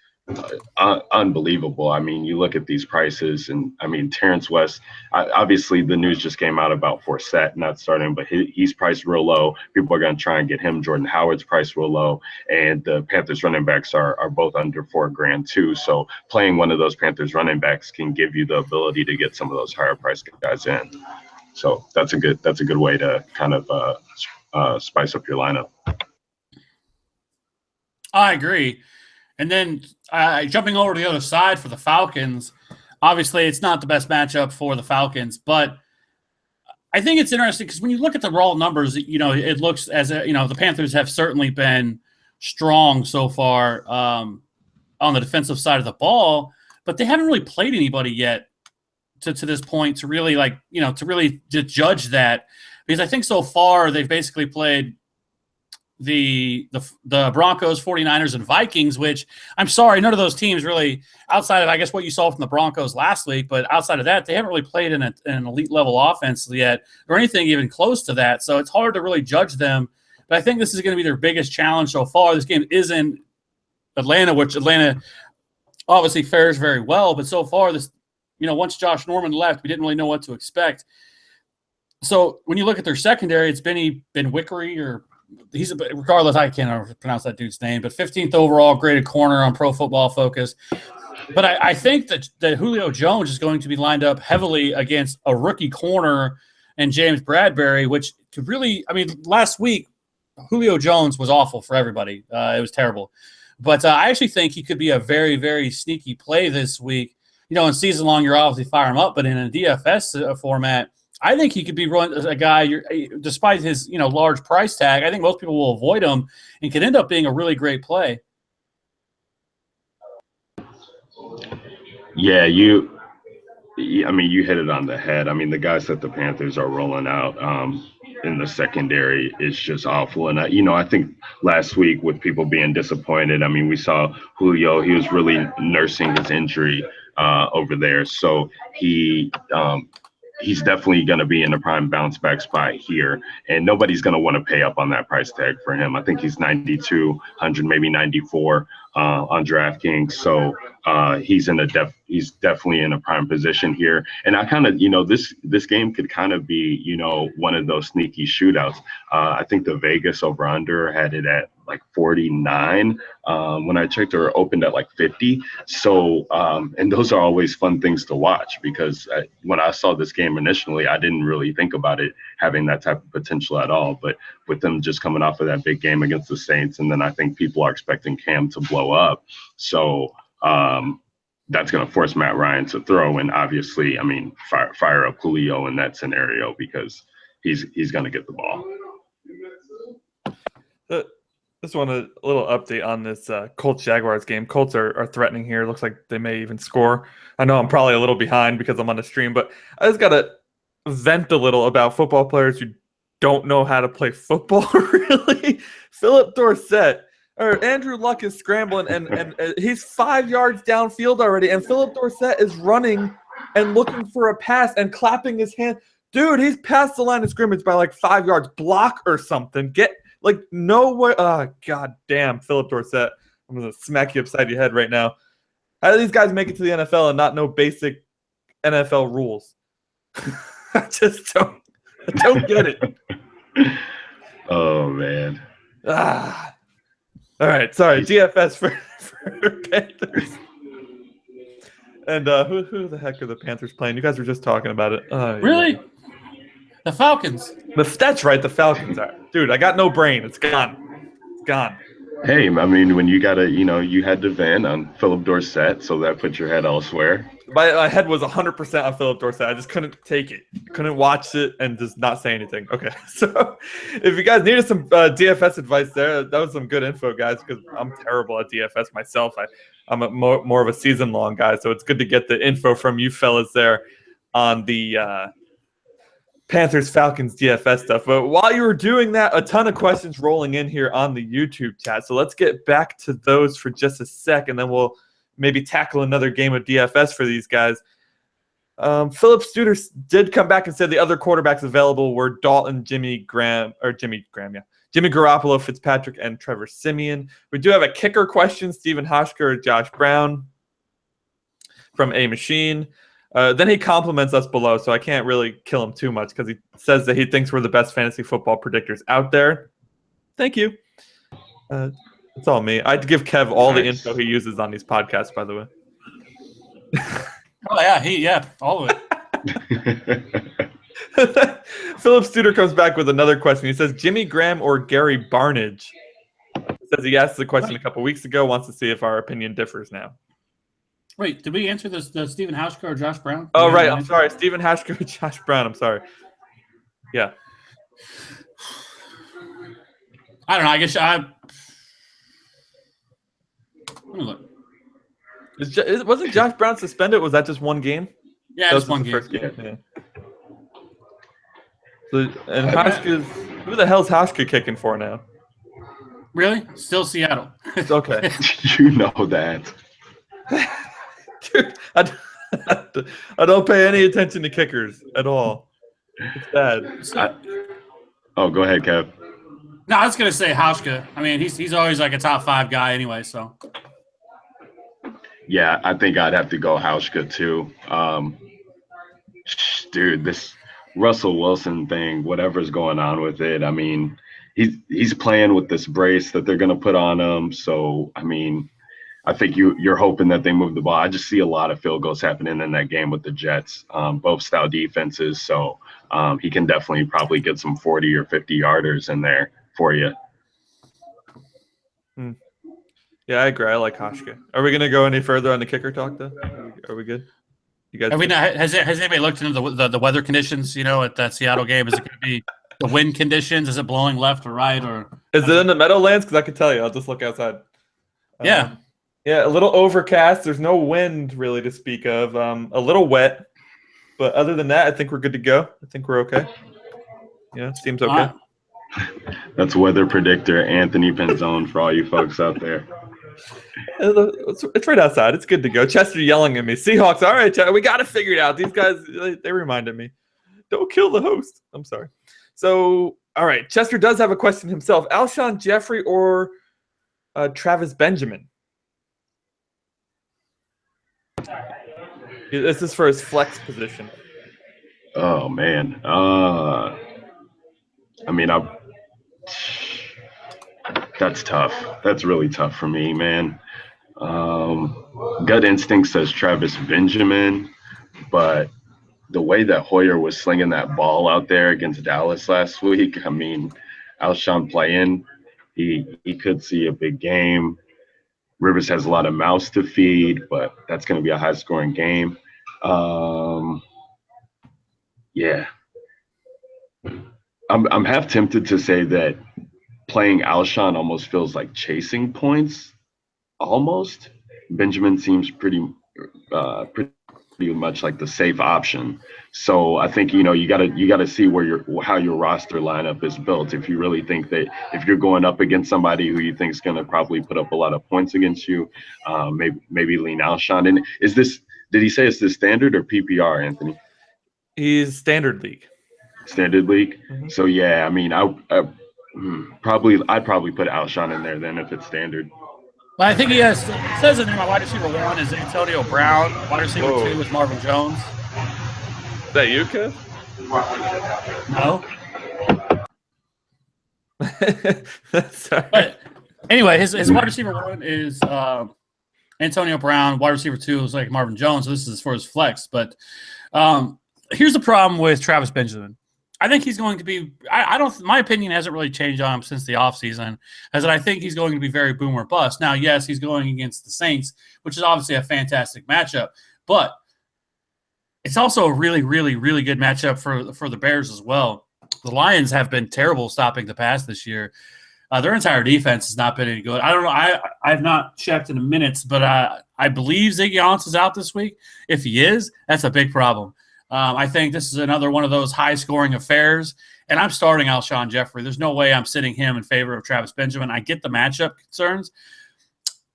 unbelievable. You look at these prices, and Terrence West, obviously the news just came out about Forsett not starting, but he's priced real low. People are going to try and get him. Jordan Howard's priced real low, and the Panthers running backs are both under $4,000 too. So playing one of those Panthers running backs can give you the ability to get some of those higher priced guys in. So that's a good way to kind of spice up your lineup. I agree. And then jumping over to the other side for the Falcons, obviously it's not the best matchup for the Falcons, but I think it's interesting because when you look at the raw numbers, it looks as the Panthers have certainly been strong so far on the defensive side of the ball, but they haven't really played anybody yet to this point to really to judge that, because I think so far they've basically played the Broncos, 49ers, and Vikings, which I'm sorry, none of those teams really, outside of I guess what you saw from the Broncos last week, but outside of that, they haven't really played in an elite level offense yet or anything even close to that. So it's hard to really judge them. But I think this is going to be their biggest challenge so far. This game is in Atlanta, which Atlanta obviously fares very well. But so far, this, once Josh Norman left, we didn't really know what to expect. So when you look at their secondary, it's Ben Wickery, or regardless, I can't pronounce that dude's name, but 15th overall graded corner on Pro Football Focus. But I think that Julio Jones is going to be lined up heavily against a rookie corner and James Bradbury, which could really, last week, Julio Jones was awful for everybody. It was terrible. But I actually think he could be a very, very sneaky play this week in season long, you're obviously fire him up, but in a DFS format, I think he could be run a guy. Despite his large price tag, I think most people will avoid him and could end up being a really great play. Yeah, you hit it on the head. I mean, the guys that the Panthers are rolling out in the secondary is just awful. And I think last week with people being disappointed, I mean, we saw Julio. He was really nursing his injury over there, so he's definitely going to be in a prime bounce back spot here, and nobody's going to want to pay up on that price tag for him. I think he's 9,200, maybe 94 on DraftKings. So he's definitely in a prime position here. And I kind of, this game could kind of be, one of those sneaky shootouts. I think the Vegas over under had it at like 49 when I checked, or opened at like 50. So, and those are always fun things to watch, because when I saw this game initially, I didn't really think about it having that type of potential at all. But with them just coming off of that big game against the Saints, and then I think people are expecting Cam to blow up. So that's going to force Matt Ryan to throw. And obviously, I mean, fire up Julio in that scenario, because he's going to get the ball. Just want a little update on this Colts-Jaguars game. Colts are threatening here. Looks like they may even score. I know I'm probably a little behind because I'm on the stream, but I just got to vent a little about football players who don't know how to play football, really. Philip Dorsett, or Andrew Luck is scrambling, and he's 5 yards downfield already, and Philip Dorsett is running and looking for a pass and clapping his hand. Dude, he's past the line of scrimmage by like 5 yards. Block or something. Like, no way. God damn, Philip Dorsett. I'm going to smack you upside your head right now. How do these guys make it to the NFL and not know basic NFL rules? I just don't get it. Oh, man. All right, sorry. DFS for Panthers. And who the heck are the Panthers playing? You guys were just talking about it. Really? Yeah. The Falcons. That's right. The Falcons are. Dude, I got no brain. It's gone. It's gone. Hey, I mean, when you got you had to vent on Philip Dorsett, so that put your head elsewhere. My head was 100% on Philip Dorsett. I just couldn't take it. Couldn't watch it and just not say anything. Okay, so if you guys needed some DFS advice there, that was some good info, guys, because I'm terrible at DFS myself. I'm a more of a season-long guy, so it's good to get the info from you fellas there on the Panthers Falcons DFS stuff. But while you were doing that, a ton of questions rolling in here on the YouTube chat. So let's get back to those for just a sec, and then we'll maybe tackle another game of DFS for these guys. Philip Studer did come back and said the other quarterbacks available were Dalton, Jimmy Garoppolo, Fitzpatrick, and Trevor Siemian. We do have a kicker question, Stephen Hoshker or Josh Brown from A Machine. Then he compliments us below, so I can't really kill him too much because he says that he thinks we're the best fantasy football predictors out there. Thank you. It's all me. I'd give Kev all the info he uses on these podcasts, by the way. Oh, yeah, all of it. Philip Studer comes back with another question. He says, Jimmy Graham or Gary Barnidge? He says he asked the question a couple weeks ago, wants to see if our opinion differs now. Wait, did we answer the Stephen Hauschka or Josh Brown? Oh, right. I'm sorry. Stephen Hauschka or Josh Brown. I'm sorry. Yeah. I don't know. I guess let me look. Wasn't Josh Brown suspended? Was that just one game? Yeah, just one game. First game. Yeah. So, and Hauschka's – who the hell's Hauschka kicking for now? Really? Still Seattle. Okay. You know that. Dude, I don't pay any attention to kickers at all. It's bad. Go ahead, Kev. No, I was going to say Hauschka. I mean, he's always like a top 5 guy anyway, so. Yeah, I think I'd have to go Hauschka too. Dude, this Russell Wilson thing, whatever's going on with it, I mean, he's playing with this brace that they're going to put on him. So, I mean, I think you're hoping that they move the ball. I just see a lot of field goals happening in that game with the Jets, both style defenses. So he can definitely probably get some 40 or 50 yarders in there for you. Yeah, I agree. I like Hauschka. Are we going to go any further on the kicker talk, though? Are we good? You guys, I mean, has anybody looked into the weather conditions? At that Seattle game, is it going to be the wind conditions? Is it blowing left or right, or is it in the Meadowlands? Because I could tell you. I'll just look outside. Yeah, yeah, a little overcast. There's no wind really to speak of. A little wet, but other than that, I think we're good to go. I think we're okay. Yeah, seems okay. That's weather predictor Anthony Penzone for all you folks out there. It's right outside. It's good to go. Chester yelling at me. Seahawks. All right, we got to figure it out. These guys, they reminded me. Don't kill the host. I'm sorry. So, all right. Chester does have a question himself. Alshon Jeffrey or Travis Benjamin? This is for his flex position. Oh, man. That's tough. That's really tough for me, man. Gut instinct says Travis Benjamin, but the way that Hoyer was slinging that ball out there against Dallas last week, I mean, Alshon playing, he could see a big game. Rivers has a lot of mouths to feed, but that's going to be a high-scoring game. Yeah. I'm half tempted to say that playing Alshon almost feels like chasing points. Almost. Benjamin seems pretty much like the safe option. So I think you gotta see how your roster lineup is built. If you really think that if you're going up against somebody who you think is going to probably put up a lot of points against you, maybe lean Alshon. And did he say it's the standard or PPR, Anthony? He's standard league. Standard league. Mm-hmm. So yeah, I mean, I'd probably put Alshon in there then if it's standard. Well, I think he has. It says in there, my wide receiver 1 is Antonio Brown. Wide receiver 2 is Marvin Jones. Is that you, Kev? No. Sorry. But anyway, his wide receiver 1 is Antonio Brown. Wide receiver 2 is like Marvin Jones. So this is for his flex. But here's the problem with Travis Benjamin. I think he's going to be – my opinion hasn't really changed on him since the offseason, as I think he's going to be very boom or bust. Now, yes, he's going against the Saints, which is obviously a fantastic matchup, but it's also a really, really, really good matchup for the Bears as well. The Lions have been terrible stopping the pass this year. Their entire defense has not been any good. I don't know. I've not checked in minutes, but I believe Ziggy Ansah is out this week. If he is, that's a big problem. I think this is another one of those high-scoring affairs, and I'm starting Alshon Jeffrey. There's no way I'm sitting him in favor of Travis Benjamin. I get the matchup concerns,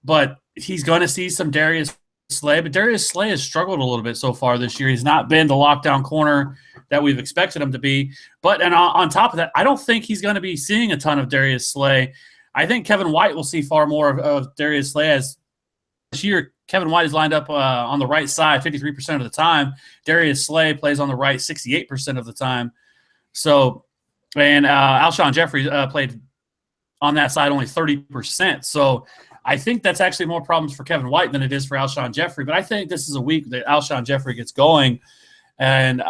but he's going to see some Darius Slay. But Darius Slay has struggled a little bit so far this year. He's not been the lockdown corner that we've expected him to be. But on top of that, I don't think he's going to be seeing a ton of Darius Slay. I think Kevin White will see far more of Darius Slay as this year. Kevin White is lined up on the right side 53% of the time. Darius Slay plays on the right 68% of the time. So, and Alshon Jeffrey played on that side only 30%. So I think that's actually more problems for Kevin White than it is for Alshon Jeffrey. But I think this is a week that Alshon Jeffrey gets going. And,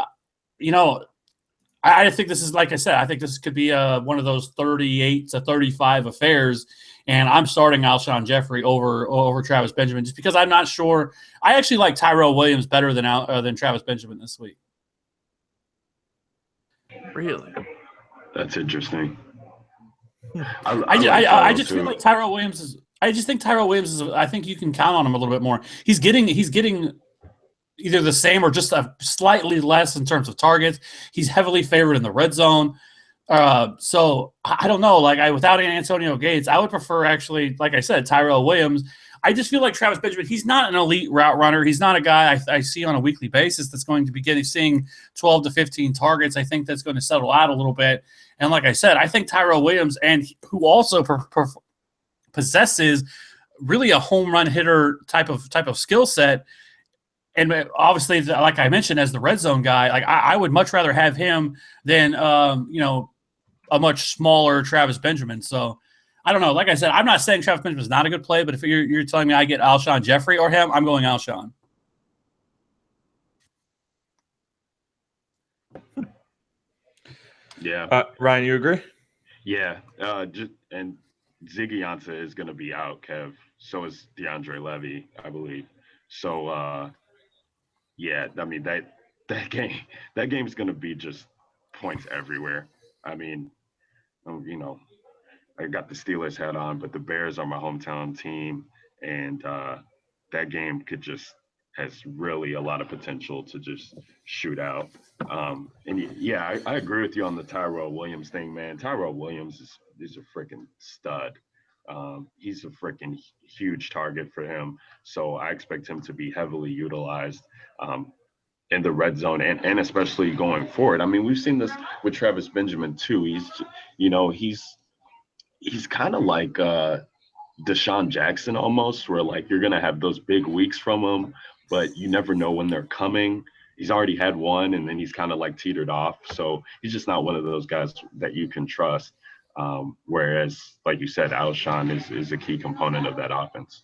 I think this is, like I said, I think this could be one of those 38 to 35 affairs. And I'm starting Alshon Jeffrey over Travis Benjamin just because I'm not sure. I actually like Tyrell Williams better than Travis Benjamin this week. Really? That's interesting. I just feel like Tyrell Williams is. I just think Tyrell Williams is. I think you can count on him a little bit more. He's getting either the same or just a slightly less in terms of targets. He's heavily favored in the red zone. So I don't know. Without Antonio Gates, I would prefer actually, like I said, Tyrell Williams. I just feel like Travis Benjamin, he's not an elite route runner. He's not a guy I see on a weekly basis that's going to be seeing 12 to 15 targets. I think that's going to settle out a little bit. And like I said, I think Tyrell Williams, and who also possesses really a home run hitter type of skill set. And obviously, like I mentioned, as the red zone guy, I would much rather have him than a much smaller Travis Benjamin. So I don't know. Like I said, I'm not saying Travis Benjamin is not a good play, but if you're telling me I get Alshon Jeffrey or him, I'm going Alshon. Yeah. Ryan, you agree? Yeah. And Ziggy Ansah is going to be out, Kev. So is DeAndre Levy, I believe. So Yeah, I mean that game's gonna be just points everywhere. I mean, I got the Steelers hat on, but the Bears are my hometown team, and that game has really a lot of potential to just shoot out. And yeah, I agree with you on the Tyrell Williams thing, man. Tyrell Williams is a freaking stud. He's a freaking huge target for him, so I expect him to be heavily utilized in the red zone and especially going forward. I mean, we've seen this with Travis Benjamin too. He's kind of like Deshaun Jackson almost, where like you're gonna have those big weeks from him, but you never know when they're coming. He's already had one, and then he's kind of like teetered off. So he's just not one of those guys that you can trust. Whereas, like you said, Alshon is a key component of that offense.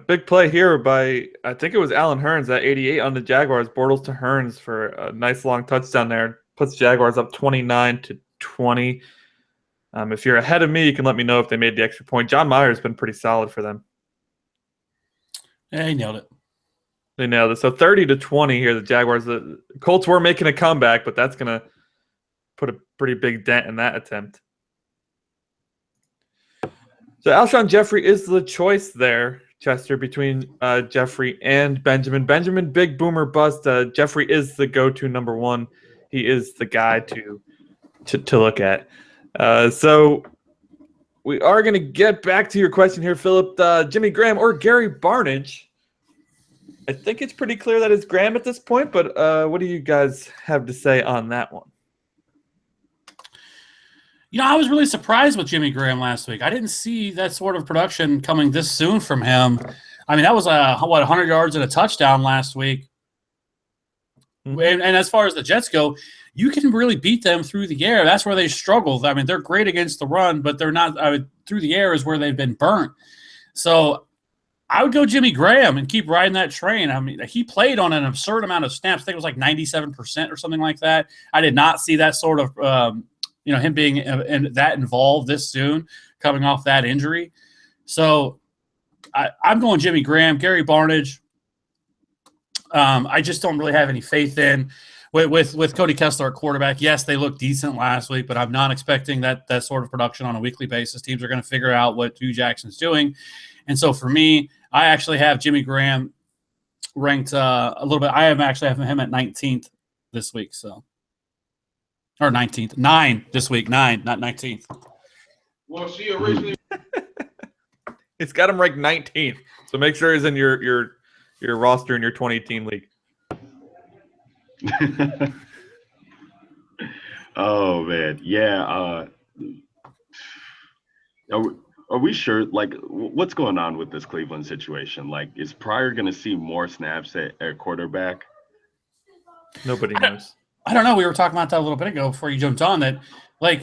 Big play here by, I think it was Allen Hurns at 88 on the Jaguars. Bortles to Hurns for a nice long touchdown there. Puts Jaguars up 29-20. If you're ahead of me, you can let me know if they made the extra point. John Mayer's been pretty solid for them. Yeah, he nailed it. They nailed it. So 30-20 here, the Jaguars. The Colts were making a comeback, but that's going to put a pretty big dent in that attempt. So Alshon Jeffrey is the choice there, Chester, between Jeffrey and Benjamin. Benjamin, big boomer bust. Jeffrey is the go-to number one. He is the guy to look at. So we are going to get back to your question here, Philip. Jimmy Graham or Gary Barnidge? I think it's pretty clear that it's Graham at this point, but what do you guys have to say on that one? I was really surprised with Jimmy Graham last week. I didn't see that sort of production coming this soon from him. I mean, that was 100 yards and a touchdown last week. Mm-hmm. And as far as the Jets go, you can really beat them through the air. That's where they struggle. I mean, they're great against the run, but they're not through the air is where they've been burnt. So I would go Jimmy Graham and keep riding that train. I mean, he played on an absurd amount of snaps. I think it was like 97% or something like that. I did not see that sort of him being that involved this soon, coming off that injury. So I'm going Jimmy Graham. Gary Barnidge, I just don't really have any faith in. With Cody Kessler at quarterback, yes, they looked decent last week, but I'm not expecting that sort of production on a weekly basis. Teams are going to figure out what Hugh Jackson's doing. And so for me, I actually have Jimmy Graham ranked a little bit. I have him at 19th this week. So. Or 19th. 9 this week. 9, not 19th. Well, she originally. It's got him ranked 19th. So make sure he's in your roster in your 20-team league. Oh, man. Yeah. Are we sure? Like, what's going on with this Cleveland situation? Like, is Pryor going to see more snaps at quarterback? Nobody knows. I don't know. We were talking about that a little bit ago before you jumped on that. Like,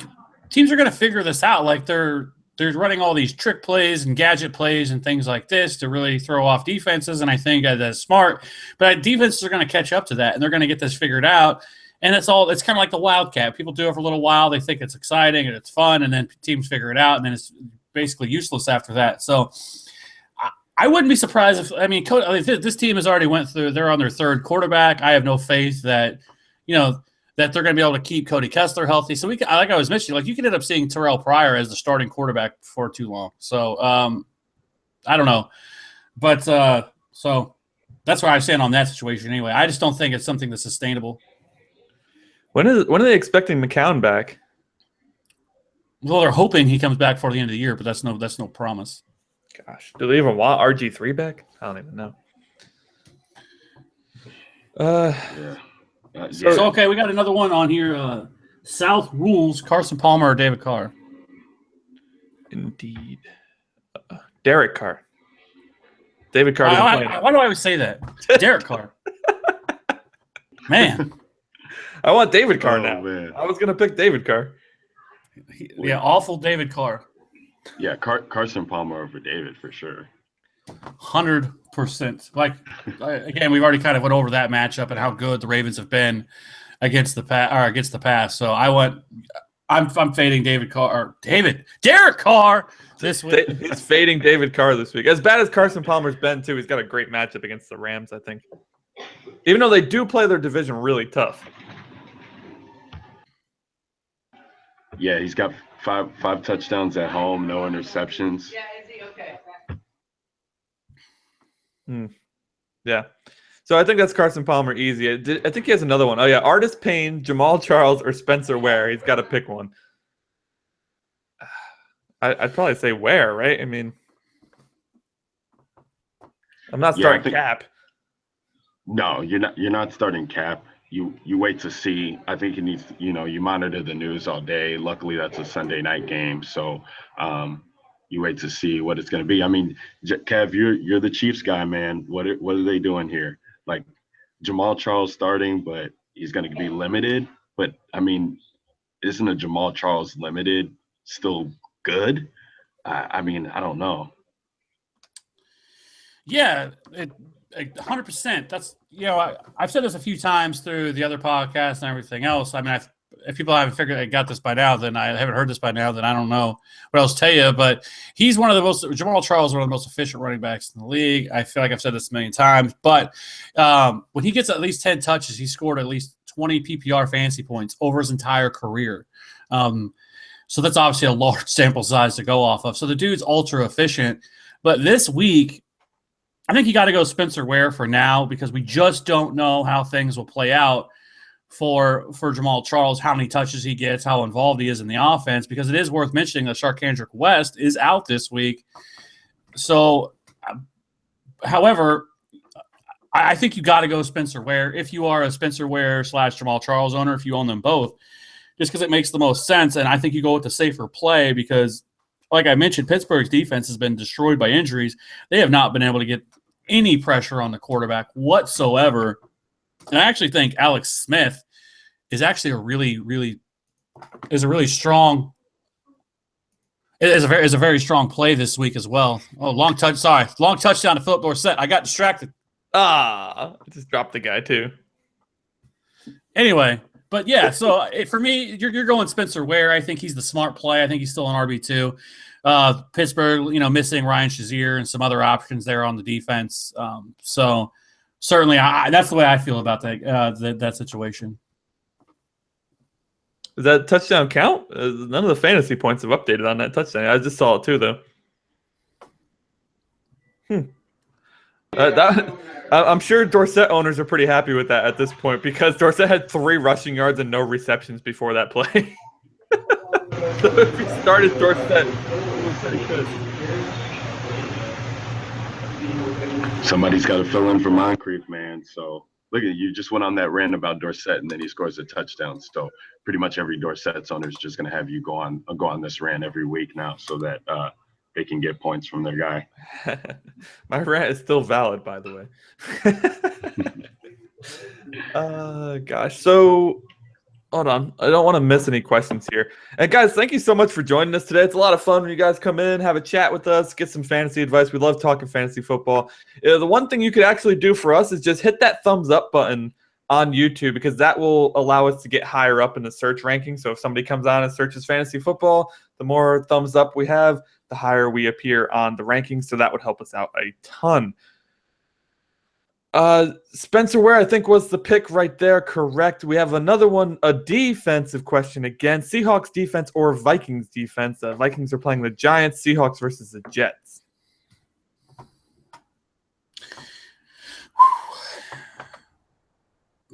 teams are going to figure this out. Like, they're running all these trick plays and gadget plays and things like this to really throw off defenses, and I think that's smart. But defenses are going to catch up to that, and they're going to get this figured out. And it's kind of like the Wildcat. People do it for a little while. They think it's exciting and it's fun, and then teams figure it out, and then it's basically useless after that. So I wouldn't be surprised if this team has already went through. They're on their third quarterback. I have no faith that that they're going to be able to keep Cody Kessler healthy. So like I was mentioning, like you could end up seeing Terrelle Pryor as the starting quarterback for too long. So I don't know, but so that's where I stand on that situation. Anyway, I just don't think it's something that's sustainable. When are they expecting McCown back? Well, they're hoping he comes back for the end of the year, but that's no promise. Gosh, do they even want RG3 back? I don't even know. Yeah. So, okay, we got another one on here. South rules, Carson Palmer or David Carr? Indeed. Derek Carr. David Carr doesn't play. Why do I always say that? Derek Carr. Man. I want David Carr now. Man. I was going to pick David Carr. Yeah, awful David Carr. Yeah, Carson Palmer over David for sure. 100%. Like again, we've already kind of went over that matchup and how good the Ravens have been against the pass. So I'm I'm fading Derek Carr this week. He's fading David Carr this week. As bad as Carson Palmer's been, too, he's got a great matchup against the Rams, I think. Even though they do play their division really tough. Yeah, he's got five touchdowns at home, no interceptions. Yeah, is he okay? Yeah. So I think that's Carson Palmer easy. I think he has another one. Oh, yeah. Artis Payne, Jamaal Charles, or Spencer Ware. He's got to pick one. I'd probably say Ware, right? I mean, I'm not starting Cap. No, you're not starting Cap. You wait to see. I think it needs. You monitor the news all day. Luckily, that's a Sunday night game, so you wait to see what it's going to be. I mean, Kev, you're the Chiefs guy, man. What are they doing here? Like Jamaal Charles starting, but he's going to be limited. But I mean, isn't a Jamaal Charles limited still good? I mean, I don't know. Yeah, 100%. That's I've said this a few times through the other podcasts and everything else. I mean, if people haven't got this by now, then I haven't heard this by now, then I don't know what else to tell you. But he's Jamaal Charles is one of the most efficient running backs in the league. I feel like I've said this a million times. But when he gets at least 10 touches, he scored at least 20 PPR fantasy points over his entire career. So that's obviously a large sample size to go off of. So the dude's ultra efficient. But this week, I think you got to go Spencer Ware for now because we just don't know how things will play out for Jamaal Charles, how many touches he gets, how involved he is in the offense, because it is worth mentioning that Sharkandrick West is out this week. So, however, I think you got to go Spencer Ware if you are a Spencer Ware / Jamaal Charles owner, if you own them both, just because it makes the most sense. And I think you go with the safer play because, like I mentioned, Pittsburgh's defense has been destroyed by injuries. They have not been able to get any pressure on the quarterback whatsoever. And I actually think Alex Smith is actually a very strong play this week as well. Oh, long touchdown to Philip Dorsett. I got distracted. I just dropped the guy too. Anyway, but yeah, so for me, you're going Spencer Ware. I think he's the smart play. I think he's still an RB2. Pittsburgh, missing Ryan Shazier and some other options there on the defense. So certainly, that's the way I feel about that situation. Does that touchdown count? None of the fantasy points have updated on that touchdown. I just saw it too, though. I'm sure Dorsett owners are pretty happy with that at this point because Dorsett had 3 rushing yards and no receptions before that play. So if he started Dorsett, it was pretty good. Somebody's got to fill in for Moncrief, man. So look at you, just went on that rant about Dorsett, and then he scores a touchdown. So pretty much every Dorsett's owner is just going to have you go on this rant every week now, so that they can get points from their guy. My rant is still valid, by the way. Gosh. So hold on. I don't want to miss any questions here. And guys, thank you so much for joining us today. It's a lot of fun when you guys come in, have a chat with us, get some fantasy advice. We love talking fantasy football. The one thing you could actually do for us is just hit that thumbs up button on YouTube because that will allow us to get higher up in the search ranking. So if somebody comes on and searches fantasy football, the more thumbs up we have, the higher we appear on the rankings. So that would help us out a ton. Spencer Ware, I think, was the pick right there. Correct. We have another one, a defensive question again. Seahawks defense or Vikings defense? Vikings are playing the Giants. Seahawks versus the Jets.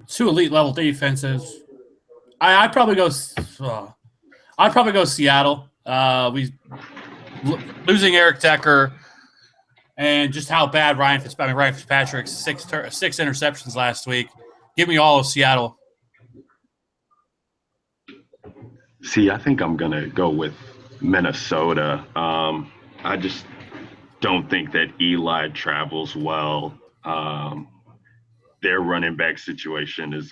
Two elite level defenses. I'd probably go Seattle. Losing Eric Decker. And just how bad Ryan Fitzpatrick's six interceptions last week. Give me all of Seattle. See, I think I'm going to go with Minnesota. I just don't think that Eli travels well. Their running back situation is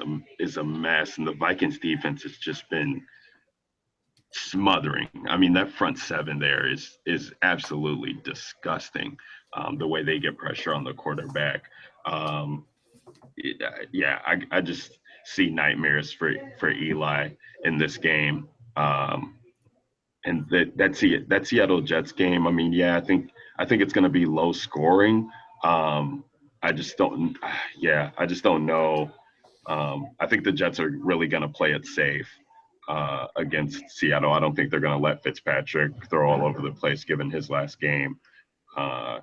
a mess, and the Vikings defense has just been smothering. I mean, that front seven there is absolutely disgusting. The way they get pressure on the quarterback. I just see nightmares for Eli in this game. And that Seattle Jets game, I mean, yeah, I think it's going to be low scoring. I just don't know. I think the Jets are really going to play it safe against Seattle. I don't think they're going to let Fitzpatrick throw all over the place given his last game.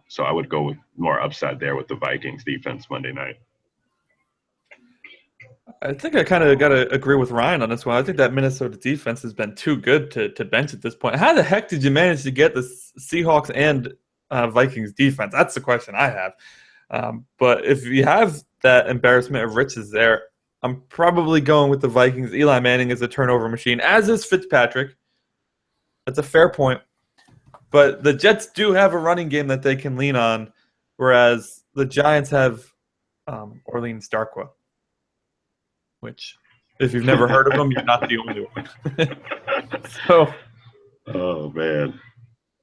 So I would go with more upside there with the Vikings defense Monday night. I think I kind of got to agree with Ryan on this one. I think that Minnesota defense has been too good to bench at this point. How the heck did you manage to get the Seahawks and Vikings defense? That's the question I have. But if you have that embarrassment of riches there, I'm probably going with the Vikings. Eli Manning is a turnover machine, as is Fitzpatrick. That's a fair point. But the Jets do have a running game that they can lean on, whereas the Giants have Orleans Darkwa, which, if you've never heard of them, you're not the only one. So, oh, man.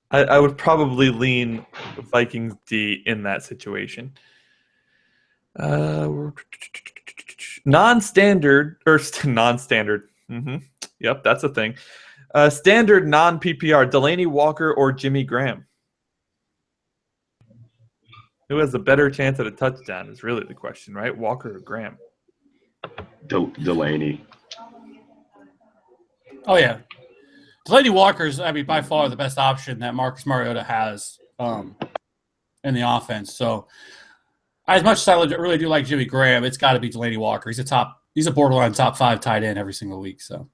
I would probably lean Vikings D in that situation. Non-standard. Mm-hmm. Yep, that's a thing. Standard non-PPR, Delaney Walker or Jimmy Graham? Who has a better chance at a touchdown is really the question, right? Walker or Graham? Delaney. Oh, yeah. Delaney Walker's, by far the best option that Marcus Mariota has in the offense. So, as much as I really do like Jimmy Graham, it's got to be Delaney Walker. He's a borderline top 5 tight end every single week. So,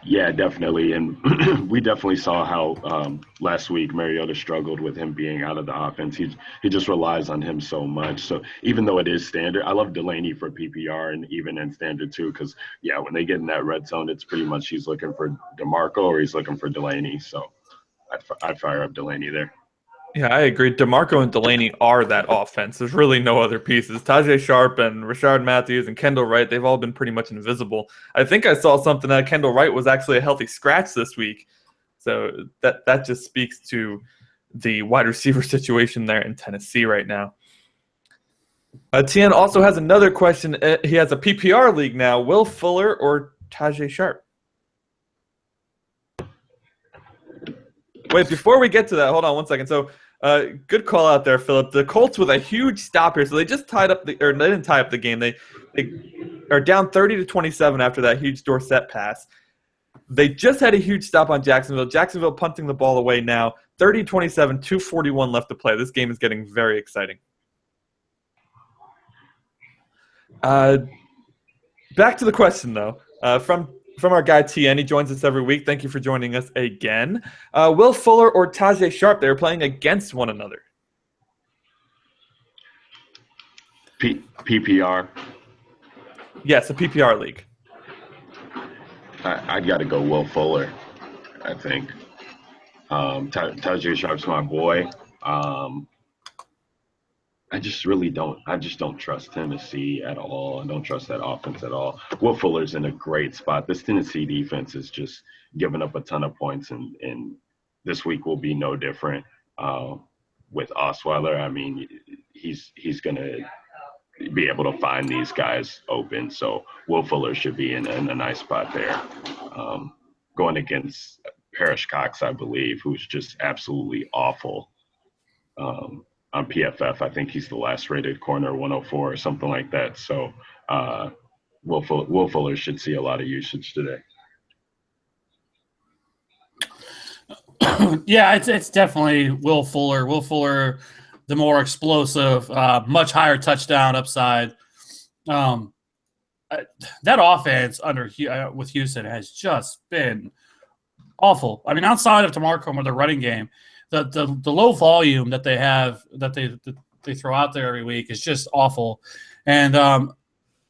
yeah, definitely. And we definitely saw how last week Mariota struggled with him being out of the offense. He just relies on him so much. So even though it is standard, I love Delaney for PPR and even in standard too, because, yeah, when they get in that red zone, it's pretty much he's looking for DeMarco or he's looking for Delaney. So I'd fire up Delaney there. Yeah, I agree. DeMarco and Delaney are that offense. There's really no other pieces. Tajay Sharp and Rashard Matthews and Kendall Wright, they've all been pretty much invisible. I think I saw something that Kendall Wright was actually a healthy scratch this week. So that just speaks to the wide receiver situation there in Tennessee right now. Tien also has another question. He has a PPR league now. Will Fuller or Tajay Sharp? Wait, before we get to that, hold on one second. So, good call out there, Philip. The Colts with a huge stop here. So they just they didn't tie up the game. They are down 30-27 after that huge Dorsett pass. They just had a huge stop on Jacksonville. Jacksonville punting the ball away now. 30-27, 2:41 left to play. This game is getting very exciting. Back to the question, though, from our guy Tien. He joins us every week. Thank you for joining us again. Will Fuller or Tajay Sharp? They were playing against one another. PPR. Yes, a PPR league. I got to go Will Fuller, I think. Tajay Sharp's my boy. I just don't trust Tennessee at all. I don't trust that offense at all. Will Fuller's in a great spot. This Tennessee defense is just giving up a ton of points, and this week will be no different with Osweiler. I mean, he's going to be able to find these guys open. So Will Fuller should be in a nice spot there. Going against Parrish Cox, I believe, who's just absolutely awful. On PFF, I think he's the last rated corner, 104 or something like that. So Will Fuller should see a lot of usage today. Yeah, it's definitely Will Fuller. Will Fuller, the more explosive, much higher touchdown upside. That offense with Houston has just been awful. I mean, outside of DeMarco with the running game, the low volume that they have that they throw out there every week is just awful. And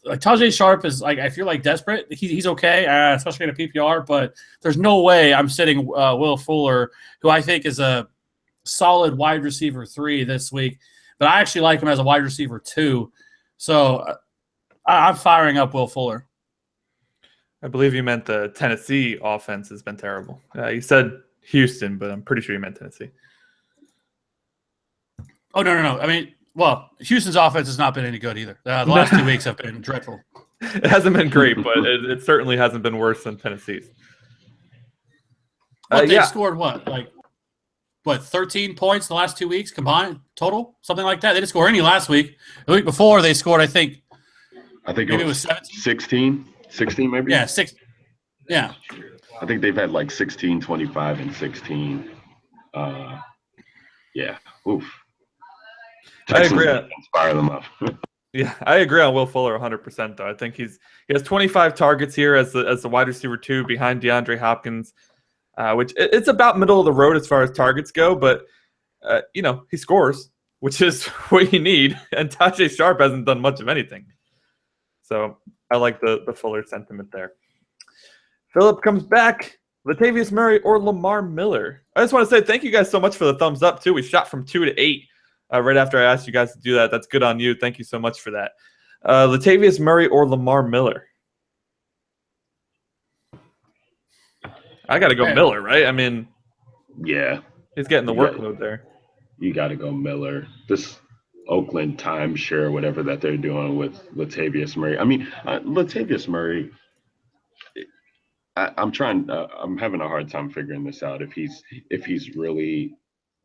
like Tajay Sharp is like, I feel like desperate. He's okay, especially in a PPR, but there's no way I'm sitting Will Fuller, who I think is a solid wide receiver 3 this week. But I actually like him as a wide receiver 2. So I'm firing up Will Fuller. I believe you meant the Tennessee offense has been terrible. You said Houston, but I'm pretty sure you meant Tennessee. Oh, no. I mean, well, Houston's offense has not been any good either. The last 2 weeks have been dreadful. It hasn't been great, but it certainly hasn't been worse than Tennessee's. But they've scored what, 13 points the last 2 weeks combined total? Something like that. They didn't score any last week. The week before they scored, I think maybe it was 17. 16 maybe? Yeah, 6. Yeah. I think they've had like 16, 25, and 16. Yeah. Oof. Texans I agree. Inspire them up. Yeah, I agree on Will Fuller 100%, though. I think he has 25 targets here as the wide receiver 2 behind DeAndre Hopkins, which it's about middle of the road as far as targets go, but, he scores, which is what you need, and Tajay Sharp hasn't done much of anything. So I like the Fuller sentiment there. Philip comes back. Latavius Murray or Lamar Miller? I just want to say thank you guys so much for the thumbs up, too. We shot from 2 to 8 right after I asked you guys to do that. That's good on you. Thank you so much for that. Latavius Murray or Lamar Miller? I got to go Miller, right? I mean, yeah. He's getting the workload there. You got to go Miller. This Oakland timeshare, whatever that they're doing with Latavius Murray. I mean, Latavius Murray, I'm having a hard time figuring this out if he's really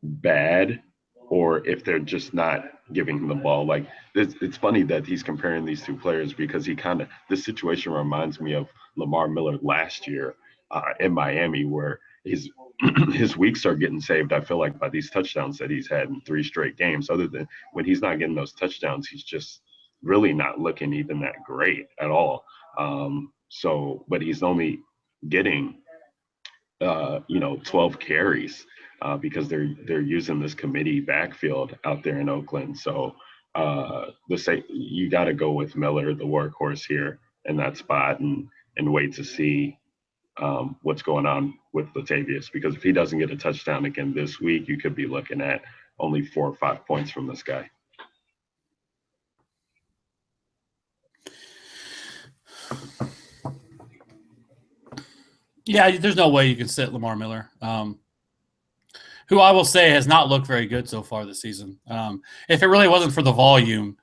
bad or if they're just not giving him the ball. Like it's funny that he's comparing these two players because this situation reminds me of Lamar Miller last year in Miami, where his weeks are getting saved. I feel like by these touchdowns that he's had in 3 straight games. Other than when he's not getting those touchdowns, he's just really not looking even that great at all. But he's only getting 12 carries because they're using this committee backfield out there in Oakland. So you got to go with Miller, the workhorse here in that spot, and wait to see what's going on with Latavius, because if he doesn't get a touchdown again this week, you could be looking at only 4 or 5 points from this guy. Yeah, there's no way you can sit Lamar Miller, who I will say has not looked very good so far this season. If it really wasn't for the volume,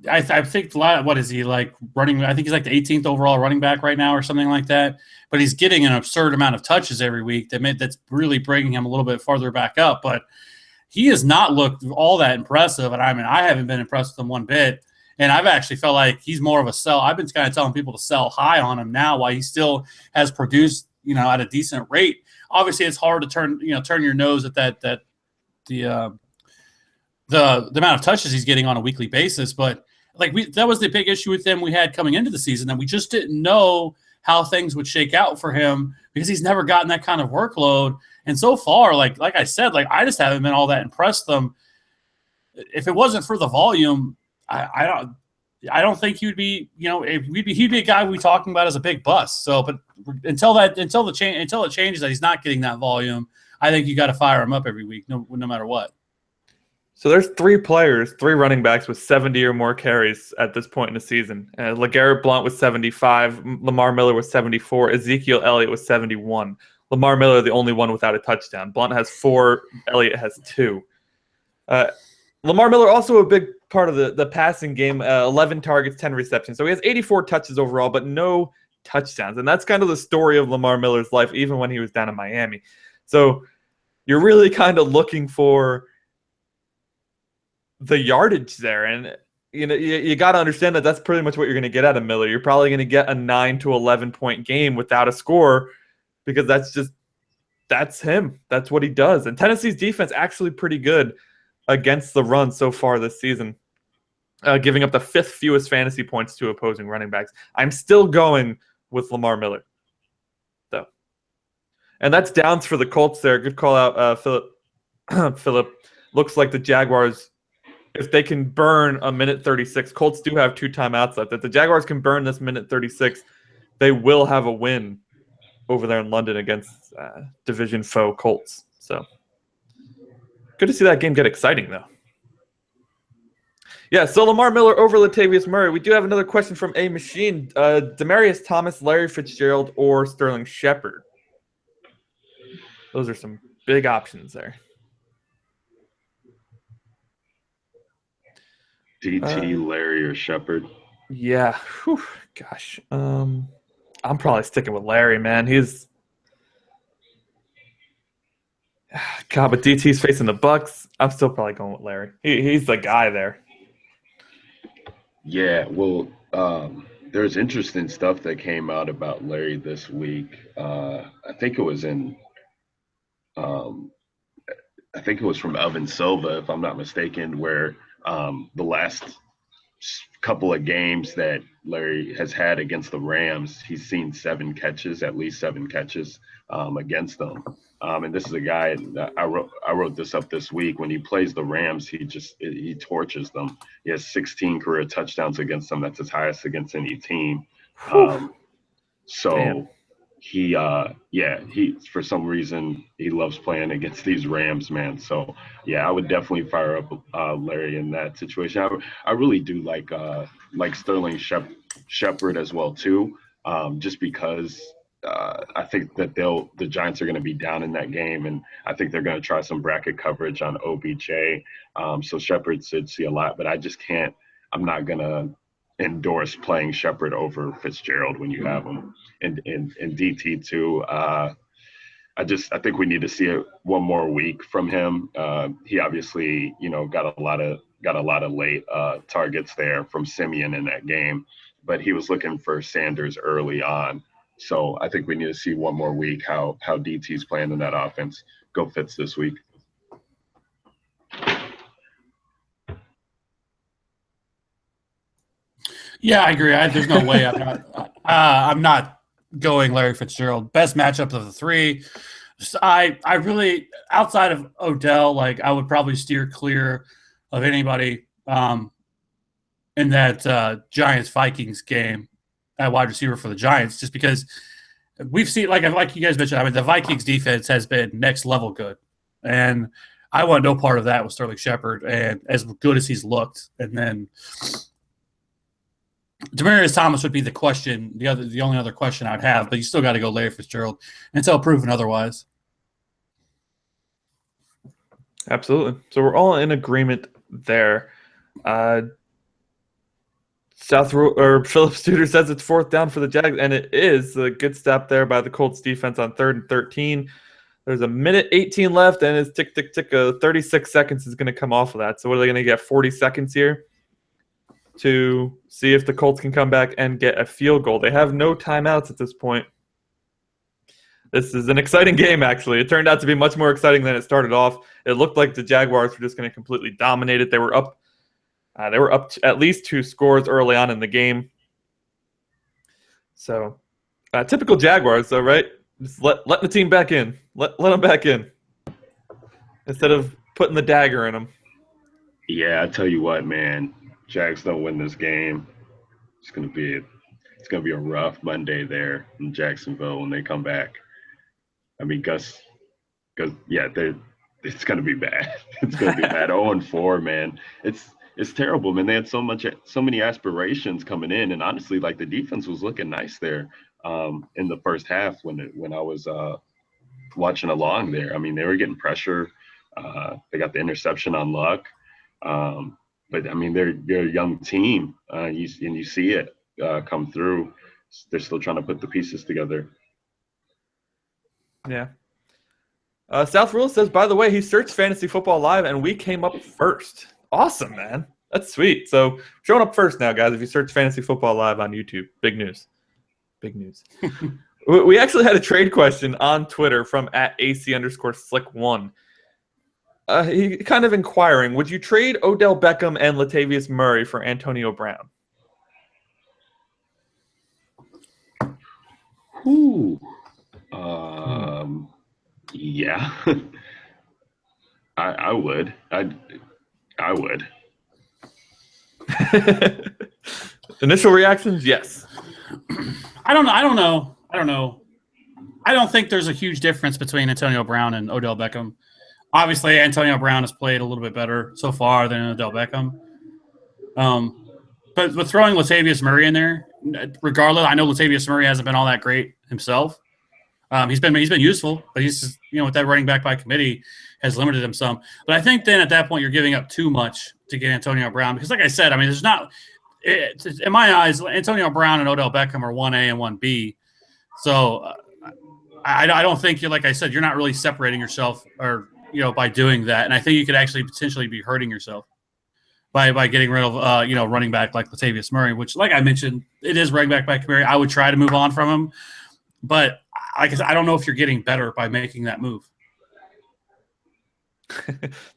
I think what is he like running? I think he's like the 18th overall running back right now or something like that. But he's getting an absurd amount of touches every week that's really bringing him a little bit farther back up. But he has not looked all that impressive. And I mean, I haven't been impressed with him one bit. And I've actually felt like he's more of a sell. I've been kind of telling people to sell high on him now while he still has produced, at a decent rate. Obviously, it's hard to turn your nose at the amount of touches he's getting on a weekly basis. But that was the big issue with him we had coming into the season, that we just didn't know how things would shake out for him because he's never gotten that kind of workload. And so far, like I said, I just haven't been all that impressed with him. If it wasn't for the volume, I don't think he'd be a guy we'd be talking about as a big bust. So, but until it changes that he's not getting that volume, I think you got to fire him up every week, no matter what. So there's 3 running backs with 70 or more carries at this point in the season. LeGarrette Blount was 75, Lamar Miller was 74, Ezekiel Elliott was 71. Lamar Miller, the only one without a touchdown. Blount has 4, Elliott has 2. Lamar Miller also a big part of the passing game, 11 targets, 10 receptions. So he has 84 touches overall, but no touchdowns. And that's kind of the story of Lamar Miller's life, even when he was down in Miami. So you're really kind of looking for the yardage there. And, you got to understand that that's pretty much what you're going to get out of Miller. You're probably going to get a 9 to 11 point game without a score because that's him. That's what he does. And Tennessee's defense actually pretty good against the run so far this season, giving up the 5th fewest fantasy points to opposing running backs. I'm still going with Lamar Miller, though. And that's downs for the Colts there. Good call out, Philip. Philip, looks like the Jaguars, if they can burn a minute 36, Colts do have 2 timeouts left. If the Jaguars can burn this minute 36, they will have a win over there in London against division foe Colts. So good to see that game get exciting, though. Yeah, so Lamar Miller over Latavius Murray. We do have another question from A Machine. Demaryius Thomas, Larry Fitzgerald, or Sterling Shepard? Those are some big options there. DT, Larry, or Shepard? Yeah. Whew. Gosh. I'm probably sticking with Larry, man. He's God, but DT's facing the Bucks. I'm still probably going with Larry. He's the guy there. Yeah, well, there's interesting stuff that came out about Larry this week. I think it was um, I think it was from Evan Silva, if I'm not mistaken, where the last couple of games that Larry has had against the Rams, he's seen at least seven catches against them. And this is a guy that I wrote this up this week. When he plays the Rams, he torches them. He has 16 career touchdowns against them. That's his highest against any team. So Damn. he for some reason he loves playing against these Rams, man. So yeah, I would definitely fire up Larry in that situation. I really do like Sterling Shepard as well too, just because I think that the Giants are going to be down in that game, and I think they're going to try some bracket coverage on OBJ. So Shepard should see a lot, but I just can't. I'm not going to endorse playing Shepard over Fitzgerald when you have him, and DT too. I think we need to see one more week from him. He obviously, got a lot of late targets there from Simeon in that game, but he was looking for Sanders early on. So I think we need to see one more week how DT's playing in that offense. Go Fitz this week. Yeah, I agree. There's no way I'm not going Larry Fitzgerald. Best matchup of the three. I really, outside of Odell, I would probably steer clear of anybody in that Giants-Vikings game at wide receiver for the Giants, just because we've seen, like you guys mentioned, the Vikings defense has been next level good. And I want no part of that with Sterling Shepard, and as good as he's looked. And then Demaryius Thomas would be the question, the only other question I'd have, but you still got to go Larry Fitzgerald until proven otherwise. Absolutely. So we're all in agreement there. Philip Studer says it's fourth down for the Jags, and it is a good stop there by the Colts defense on 3rd and 13. There's a minute 18 left, and it's tick, tick, tick. 36 seconds is going to come off of that. So what are they going to get, 40 seconds here to see if the Colts can come back and get a field goal? They have no timeouts at this point. This is an exciting game, actually. It turned out to be much more exciting than it started off. It looked like the Jaguars were just going to completely dominate it. They were up to at least 2 scores early on in the game. So, typical Jaguars, though, right? Just let the team back in. Let them back in instead of putting the dagger in them. Yeah, I tell you what, man. Jags don't win this game. It's gonna be a rough Monday there in Jacksonville when they come back. I mean, Gus, yeah, it's gonna be bad. It's gonna be bad. 0-4, man. It's terrible, man. They had so many aspirations coming in, and honestly, the defense was looking nice there in the first half when I was watching along there. I mean, they were getting pressure. They got the interception on Luck, but I mean, they're a young team, and you see it come through. They're still trying to put the pieces together. Yeah. South Rule says, by the way, he searched Fantasy Football Live, and we came up first. Awesome, man. That's sweet. So showing up first now, guys, if you search Fantasy Football Live on YouTube. Big news. Big news. We actually had a trade question on Twitter from @AC_slick1. He kind of inquiring, would you trade Odell Beckham and Latavius Murray for Antonio Brown? Ooh. Yeah. I would. I would. Initial reactions, yes. I don't know. I don't think there's a huge difference between Antonio Brown and Odell Beckham. Obviously, Antonio Brown has played a little bit better so far than Odell Beckham. But with throwing Latavius Murray in there, regardless, I know Latavius Murray hasn't been all that great himself. He's been useful, but he's just, with that running back by committee has limited him some. But I think then at that point you're giving up too much to get Antonio Brown because, like I said, I mean, in my eyes, Antonio Brown and Odell Beckham are 1A and 1B. So I don't think like I said, you're not really separating yourself or by doing that. And I think you could actually potentially be hurting yourself by getting rid of running back like Latavius Murray, which, like I mentioned, it is running back by Kamara. I would try to move on from him, but I don't know if you're getting better by making that move.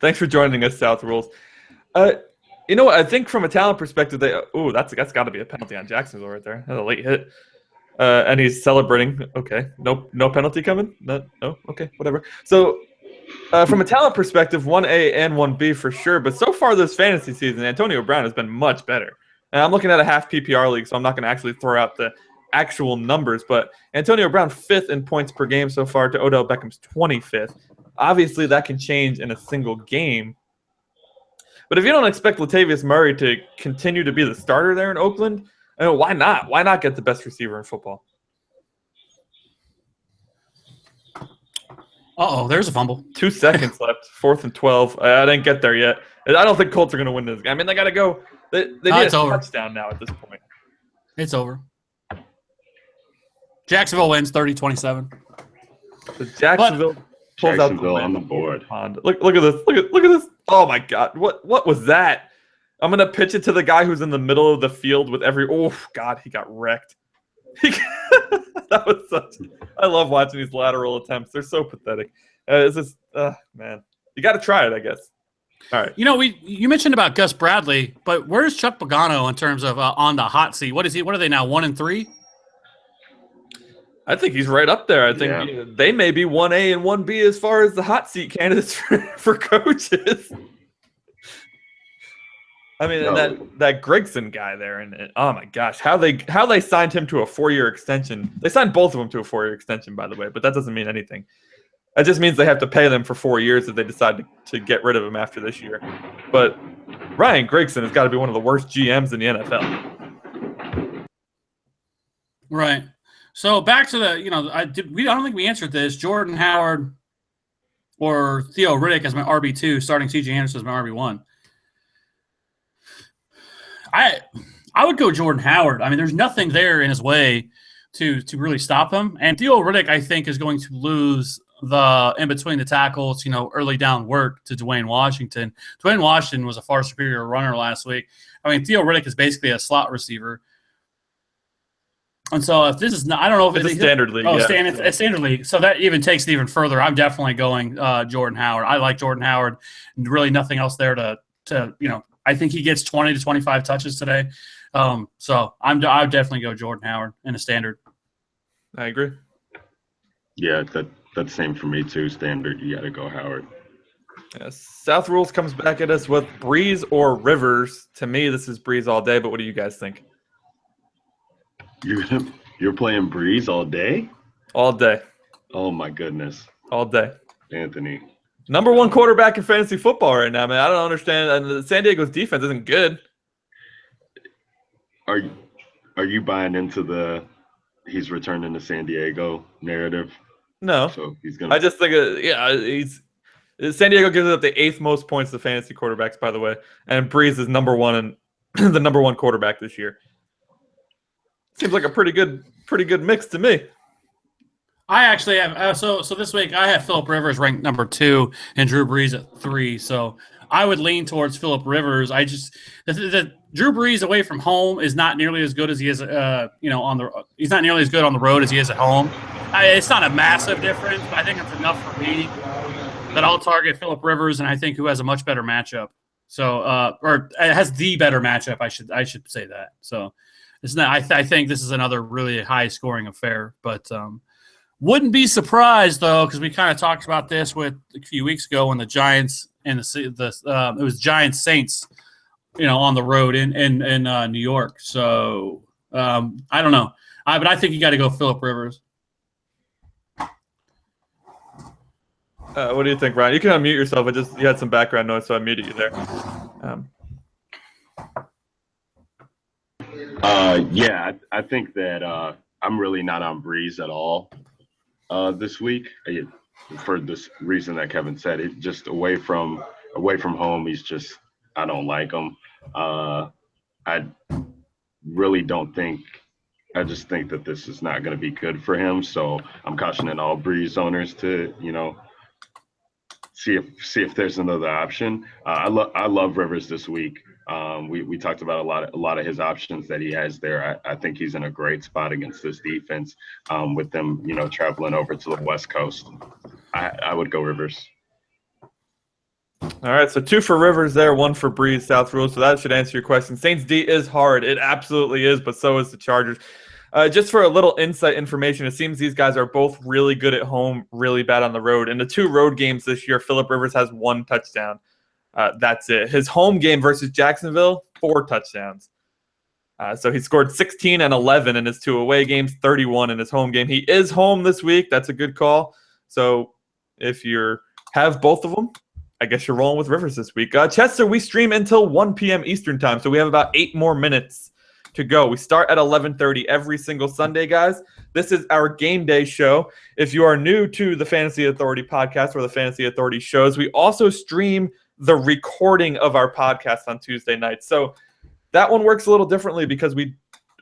Thanks for joining us, South Rules. You know what? I think from a talent perspective, that's got to be a penalty on Jacksonville right there. That's a late hit. And he's celebrating. Okay, no penalty coming? No, okay, whatever. So from a talent perspective, 1A and 1B for sure. But so far this fantasy season, Antonio Brown has been much better. And I'm looking at a half PPR league, so I'm not going to actually throw out the actual numbers. But Antonio Brown 5th in points per game so far to Odell Beckham's 25th. Obviously, that can change in a single game. But if you don't expect Latavius Murray to continue to be the starter there in Oakland, why not? Why not get the best receiver in football? There's a fumble. 2 seconds left. 4th and 12. I didn't get there yet. I don't think Colts are going to win this game. I mean, they got to go. They need a touchdown now at this point. It's over. Jacksonville wins 30-27. So Jacksonville pulls out the on the board. Look at this. Look at this. Oh my God. What was that? I'm gonna pitch it to the guy who's in the middle of the field with every. Oh God, he got wrecked. That was such. I love watching these lateral attempts. They're so pathetic. It's just, man, you got to try it, I guess. All right. You mentioned about Gus Bradley, but where's Chuck Pagano in terms of on the hot seat? What is he? What are they now? 1 and 3? I think he's right up there. I think they may be 1A and 1B as far as the hot seat candidates for coaches. I mean, that Gregson guy there, and oh my gosh, how they signed him to a 4-year extension. They signed both of them to a 4-year extension, by the way, but that doesn't mean anything. It just means they have to pay them for 4 years if they decide to get rid of him after this year. But Ryan Gregson has got to be one of the worst GMs in the NFL. Right. So back to the, I don't think we answered this. Jordan Howard or Theo Riddick as my RB2, starting C.J. Anderson as my RB1. I would go Jordan Howard. I mean, there's nothing there in his way to really stop him. And Theo Riddick, I think, is going to lose the in between the tackles, early down work to Dwayne Washington. Dwayne Washington was a far superior runner last week. I mean, Theo Riddick is basically a slot receiver. And so if this is not, I don't know if it's a standard league. It's standard league. So that even takes it even further. I'm definitely going Jordan Howard. I like Jordan Howard. Really nothing else there to I think he gets 20 to 25 touches today. So I'd definitely go Jordan Howard in a standard. I agree. Yeah, that's same for me too. Standard, you got to go Howard. Yeah, South Rules comes back at us with Breeze or Rivers. To me, this is Breeze all day, but what do you guys think? You're playing Breeze all day? All day. Oh my goodness. All day. Anthony. Number 1 quarterback in fantasy football right now, man. I don't understand. And San Diego's defense isn't good. Are you buying into the he's returning to San Diego narrative? No. So he's gonna. I just think, San Diego gives up the 8th most points to fantasy quarterbacks, by the way, and Breeze is number 1 and the number 1 quarterback this year. Seems like a pretty good mix to me. I actually have so this week I have Phillip Rivers ranked number 2 and Drew Brees at 3. So I would lean towards Phillip Rivers. I just the Drew Brees away from home is not nearly as good as he is he's not nearly as good on the road as he is at home. It's not a massive difference, but I think it's enough for me that I'll target Phillip Rivers, and I think who has a much better matchup. So or has the better matchup. I should say that. So it's not. I think this is another really high scoring affair, but. Wouldn't be surprised though, because we kind of talked about this a few weeks ago when the Giants and it was Giants Saints, on the road in New York. So I don't know, but I think you got to go Phillip Rivers. What do you think, Ryan? You can unmute yourself. You had some background noise, so I muted you there. Yeah, I think that I'm really not on Breeze at all. This week, for this reason that Kevin said, it just away from home, I don't like him. really don't think. I just think that this is not going to be good for him. So I'm cautioning all Breeze owners to, see if there's another option. I love Rivers this week. We talked about a lot of his options that he has there. I think he's in a great spot against this defense, with them, traveling over to the West Coast. I would go Rivers. All right, so 2 for Rivers there, 1 for Breeze, South Rule. So that should answer your question. Saints D is hard. It absolutely is, but so is the Chargers. Just for a little insight information, it seems these guys are both really good at home, really bad on the road. In the 2 road games this year, Phillip Rivers has 1 touchdown. That's it. His home game versus Jacksonville, 4 touchdowns. So he scored 16 and 11 in his 2 away games, 31 in his home game. He is home this week. That's a good call. So if you have both of them, I guess you're rolling with Rivers this week. Chester, we stream until 1 p.m. Eastern time, so we have about 8 more minutes to go. We start at 11:30 every single Sunday, guys. This is our game day show. If you are new to the Fantasy Authority podcast or the Fantasy Authority shows, we also stream the recording of our podcast on Tuesday nights. So that one works a little differently because we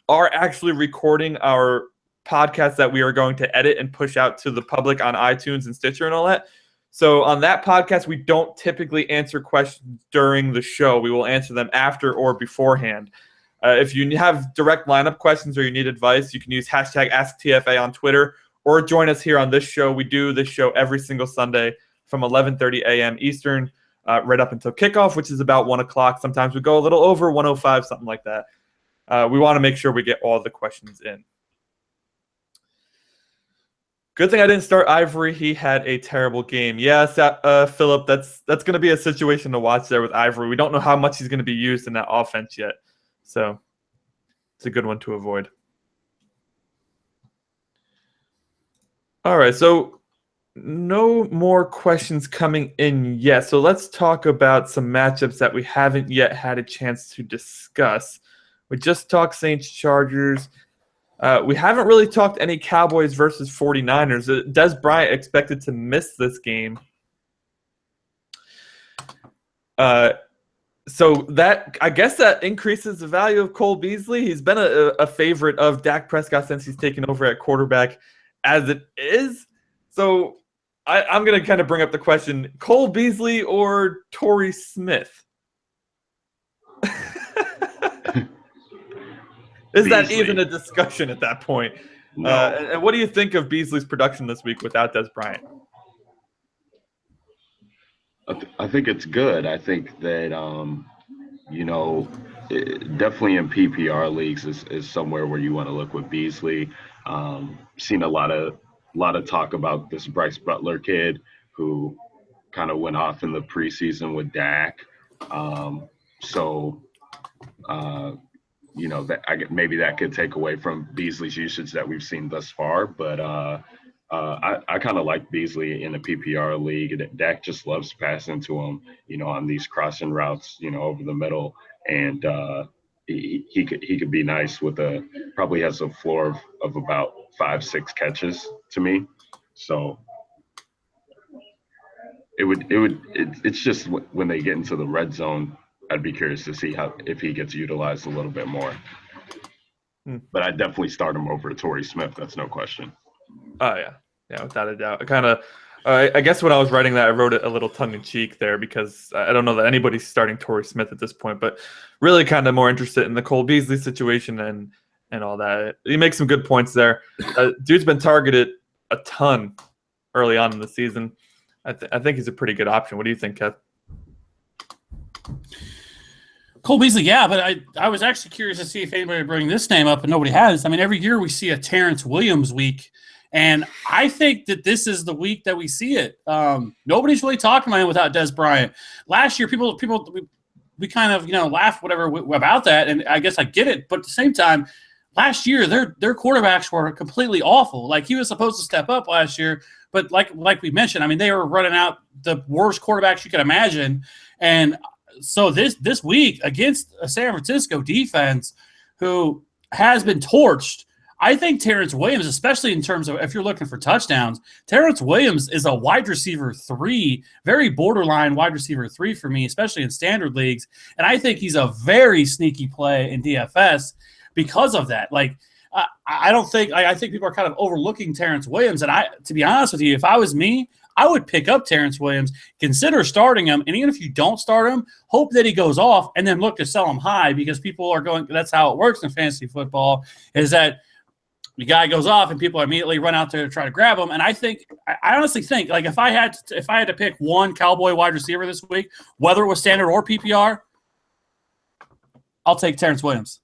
are actually recording our podcast that we are going to edit and push out to the public on iTunes and Stitcher and all that. So on that podcast, we don't typically answer questions during the show. We will answer them after or beforehand. If you have direct lineup questions or you need advice, you can use hashtag AskTFA on Twitter or join us here on this show. We do this show every single Sunday from 11:30 a.m. Eastern, right up until kickoff, which is about 1 o'clock. Sometimes we go a little over 1:05, something like that. We want to make sure we get all the questions in. Good thing I didn't start Ivory. He had a terrible game. Yes, Philip, that's going to be a situation to watch there with Ivory. We don't know how much he's going to be used in that offense yet. So it's a good one to avoid. All right, so no more questions coming in yet. So let's talk about some matchups that we haven't yet had a chance to discuss. We just talked Saints Chargers. We haven't really talked any Cowboys versus 49ers. Des Bryant expected to miss this game. So that, I guess that increases the value of Cole Beasley. He's been a favorite of Dak Prescott since he's taken over at quarterback as it is. So I'm going to kind of bring up the question, Cole Beasley or Torrey Smith? Is Beasley. That even a discussion at that point? No. And what do you think of Beasley's production this week without Des Bryant? I think it's good. I think that, definitely in PPR leagues is somewhere where you want to look with Beasley. Seen a lot of talk about this Bryce Butler kid who kind of went off in the preseason with Dak. Maybe that could take away from Beasley's usage that we've seen thus far. But I kind of like Beasley in a PPR league. Dak just loves passing to him, on these crossing routes, over the middle. And he could be nice with probably has a floor of about 5-6 catches to me. So it's just when they get into the red zone, I'd be curious to see if he gets utilized a little bit more. But I'd definitely start him over Torrey Smith. That's no question. Oh, yeah, without a doubt. I guess when I was writing that, I wrote it a little tongue-in-cheek there because I don't know that anybody's starting Torrey Smith at this point, but really kind of more interested in the Cole Beasley situation and all that. He makes some good points there. Dude's been targeted a ton early on in the season. I think he's a pretty good option. What do you think, Kev? Cole Beasley, yeah, but I was actually curious to see if anybody would bring this name up, and nobody has. I mean, every year we see a Terrence Williams week, and I think that this is the week that we see it. Nobody's really talking about him without Des Bryant. Last year, people we kind of laugh whatever about that, and I guess I get it. But at the same time, last year their quarterbacks were completely awful. Like he was supposed to step up last year, but like we mentioned, I mean they were running out the worst quarterbacks you could imagine, and so this week against a San Francisco defense who has been torched, I think Terrence Williams, especially in terms of if you're looking for touchdowns, Terrence Williams is a wide receiver 3, very borderline wide receiver 3 for me, especially in standard leagues. And I think he's a very sneaky play in DFS because of that. Like, I don't think I think people are kind of overlooking Terrence Williams. And to be honest with you, if I was me, I would pick up Terrence Williams, consider starting him, and even if you don't start him, hope that he goes off and then look to sell him high, because people are going – that's how it works in fantasy football, is that the guy goes off and people immediately run out there to try to grab him. And I honestly think, like, if I had to pick one Cowboy wide receiver this week, whether it was standard or PPR, I'll take Terrence Williams.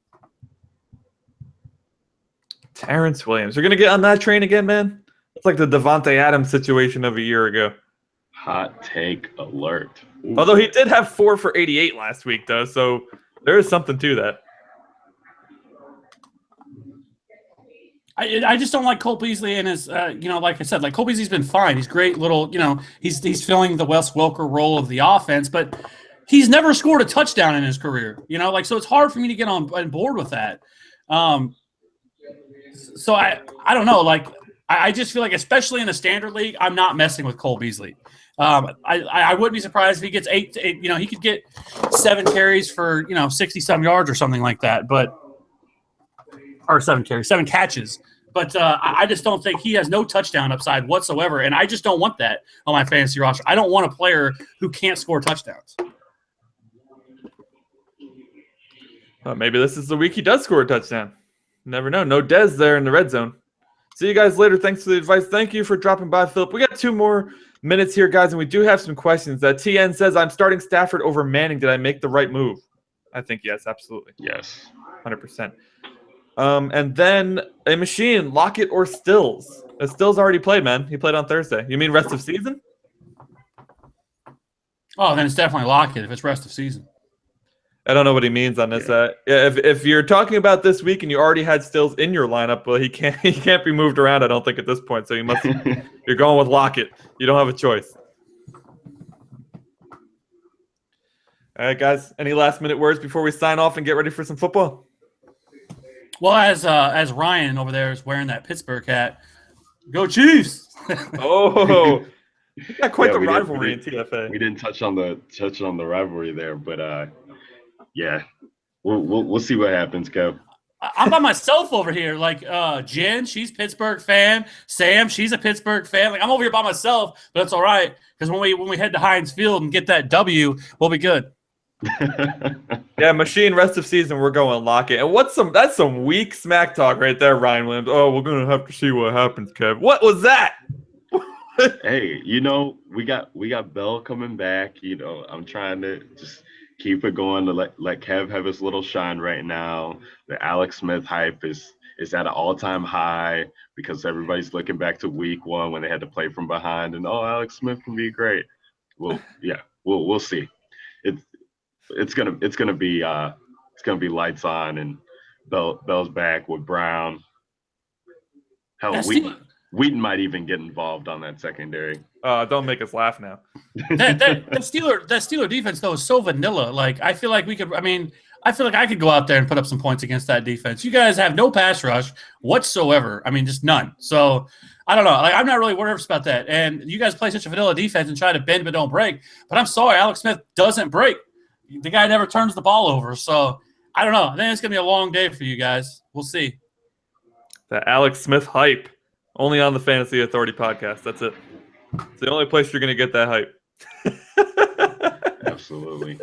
Terrence Williams. You're going to get on that train again, man? It's like the Devontae Adams situation of a year ago. Hot take alert. Ooh. Although he did have 4 for 88 last week, though, so there is something to that. I just don't like Cole Beasley and his, like I said, like Cole Beasley's been fine. He's great little, he's filling the Wes Welker role of the offense, but he's never scored a touchdown in his career, so it's hard for me to get on board with that. So I don't know, like, I just feel like, especially in a standard league, I'm not messing with Cole Beasley. I wouldn't be surprised if he gets 8, he could get 7 carries for, 60-some yards or something like that, or 7 catches. But I just don't think he has no touchdown upside whatsoever, and I just don't want that on my fantasy roster. I don't want a player who can't score touchdowns. Maybe this is the week he does score a touchdown. Never know. No Dez there in the red zone. See you guys later. Thanks for the advice. Thank you for dropping by, Philip. We got 2 more minutes here, guys, and we do have some questions. TN says, I'm starting Stafford over Manning. Did I make the right move? I think yes, absolutely. Yes. 100%. And then a machine, Lockett or Stills? Stills already played, man. He played on Thursday. You mean rest of season? Oh, then it's definitely Lockett if it's rest of season. I don't know what he means on this. If you're talking about this week and you already had Stills in your lineup, well, he can't be moved around, I don't think, at this point. So you're going with Lockett. You don't have a choice. All right, guys. Any last-minute words before we sign off and get ready for some football? Well, as Ryan over there is wearing that Pittsburgh hat, go Chiefs! Oh, you got quite the rivalry in TFA. We didn't touch on the rivalry there, but yeah, we'll see what happens, Kev. I'm by myself over here. Like Jen, she's Pittsburgh fan. Sam, she's a Pittsburgh fan. Like I'm over here by myself, but it's all right because when we head to Heinz Field and get that W, we'll be good. Yeah, machine rest of season, we're going Lockett. And that's some weak smack talk right there, Ryan Williams. Oh, we're gonna have to see what happens, Kev. What was that? Hey, we got Bell coming back. I'm trying to just keep it going to let Kev have his little shine right now. The Alex Smith hype is at an all-time high because everybody's looking back to week 1 when they had to play from behind and Alex Smith can be great. Well, yeah, we'll see. It's gonna be lights on and Bell's back with Brown. Hell, Wheaton might even get involved on that secondary. Don't make us laugh now. that Steeler defense though is so vanilla. Like I feel like I could go out there and put up some points against that defense. You guys have no pass rush whatsoever. I mean, just none. So I don't know. Like I'm not really nervous about that. And you guys play such a vanilla defense and try to bend but don't break. But I'm sorry, Alex Smith doesn't break. The guy never turns the ball over. So I don't know. I think it's gonna be a long day for you guys. We'll see. The Alex Smith hype. Only on the Fantasy Authority podcast. That's it. It's the only place you're going to get that hype. Absolutely.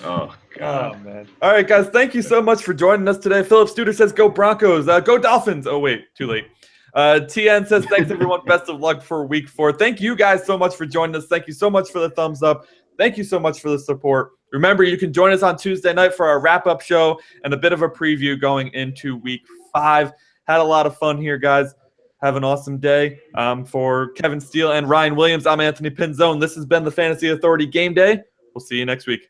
Oh, God. Oh, man. All right, guys. Thank you so much for joining us today. Philip Studer says, go Broncos. Go Dolphins. Oh, wait. Too late. TN says, thanks, everyone. Best of luck for week 4. Thank you guys so much for joining us. Thank you so much for the thumbs up. Thank you so much for the support. Remember, you can join us on Tuesday night for our wrap-up show and a bit of a preview going into week 5. Had a lot of fun here, guys. Have an awesome day. For Kevin Steele and Ryan Williams, I'm Anthony Pinzone. This has been the Fantasy Authority Game Day. We'll see you next week.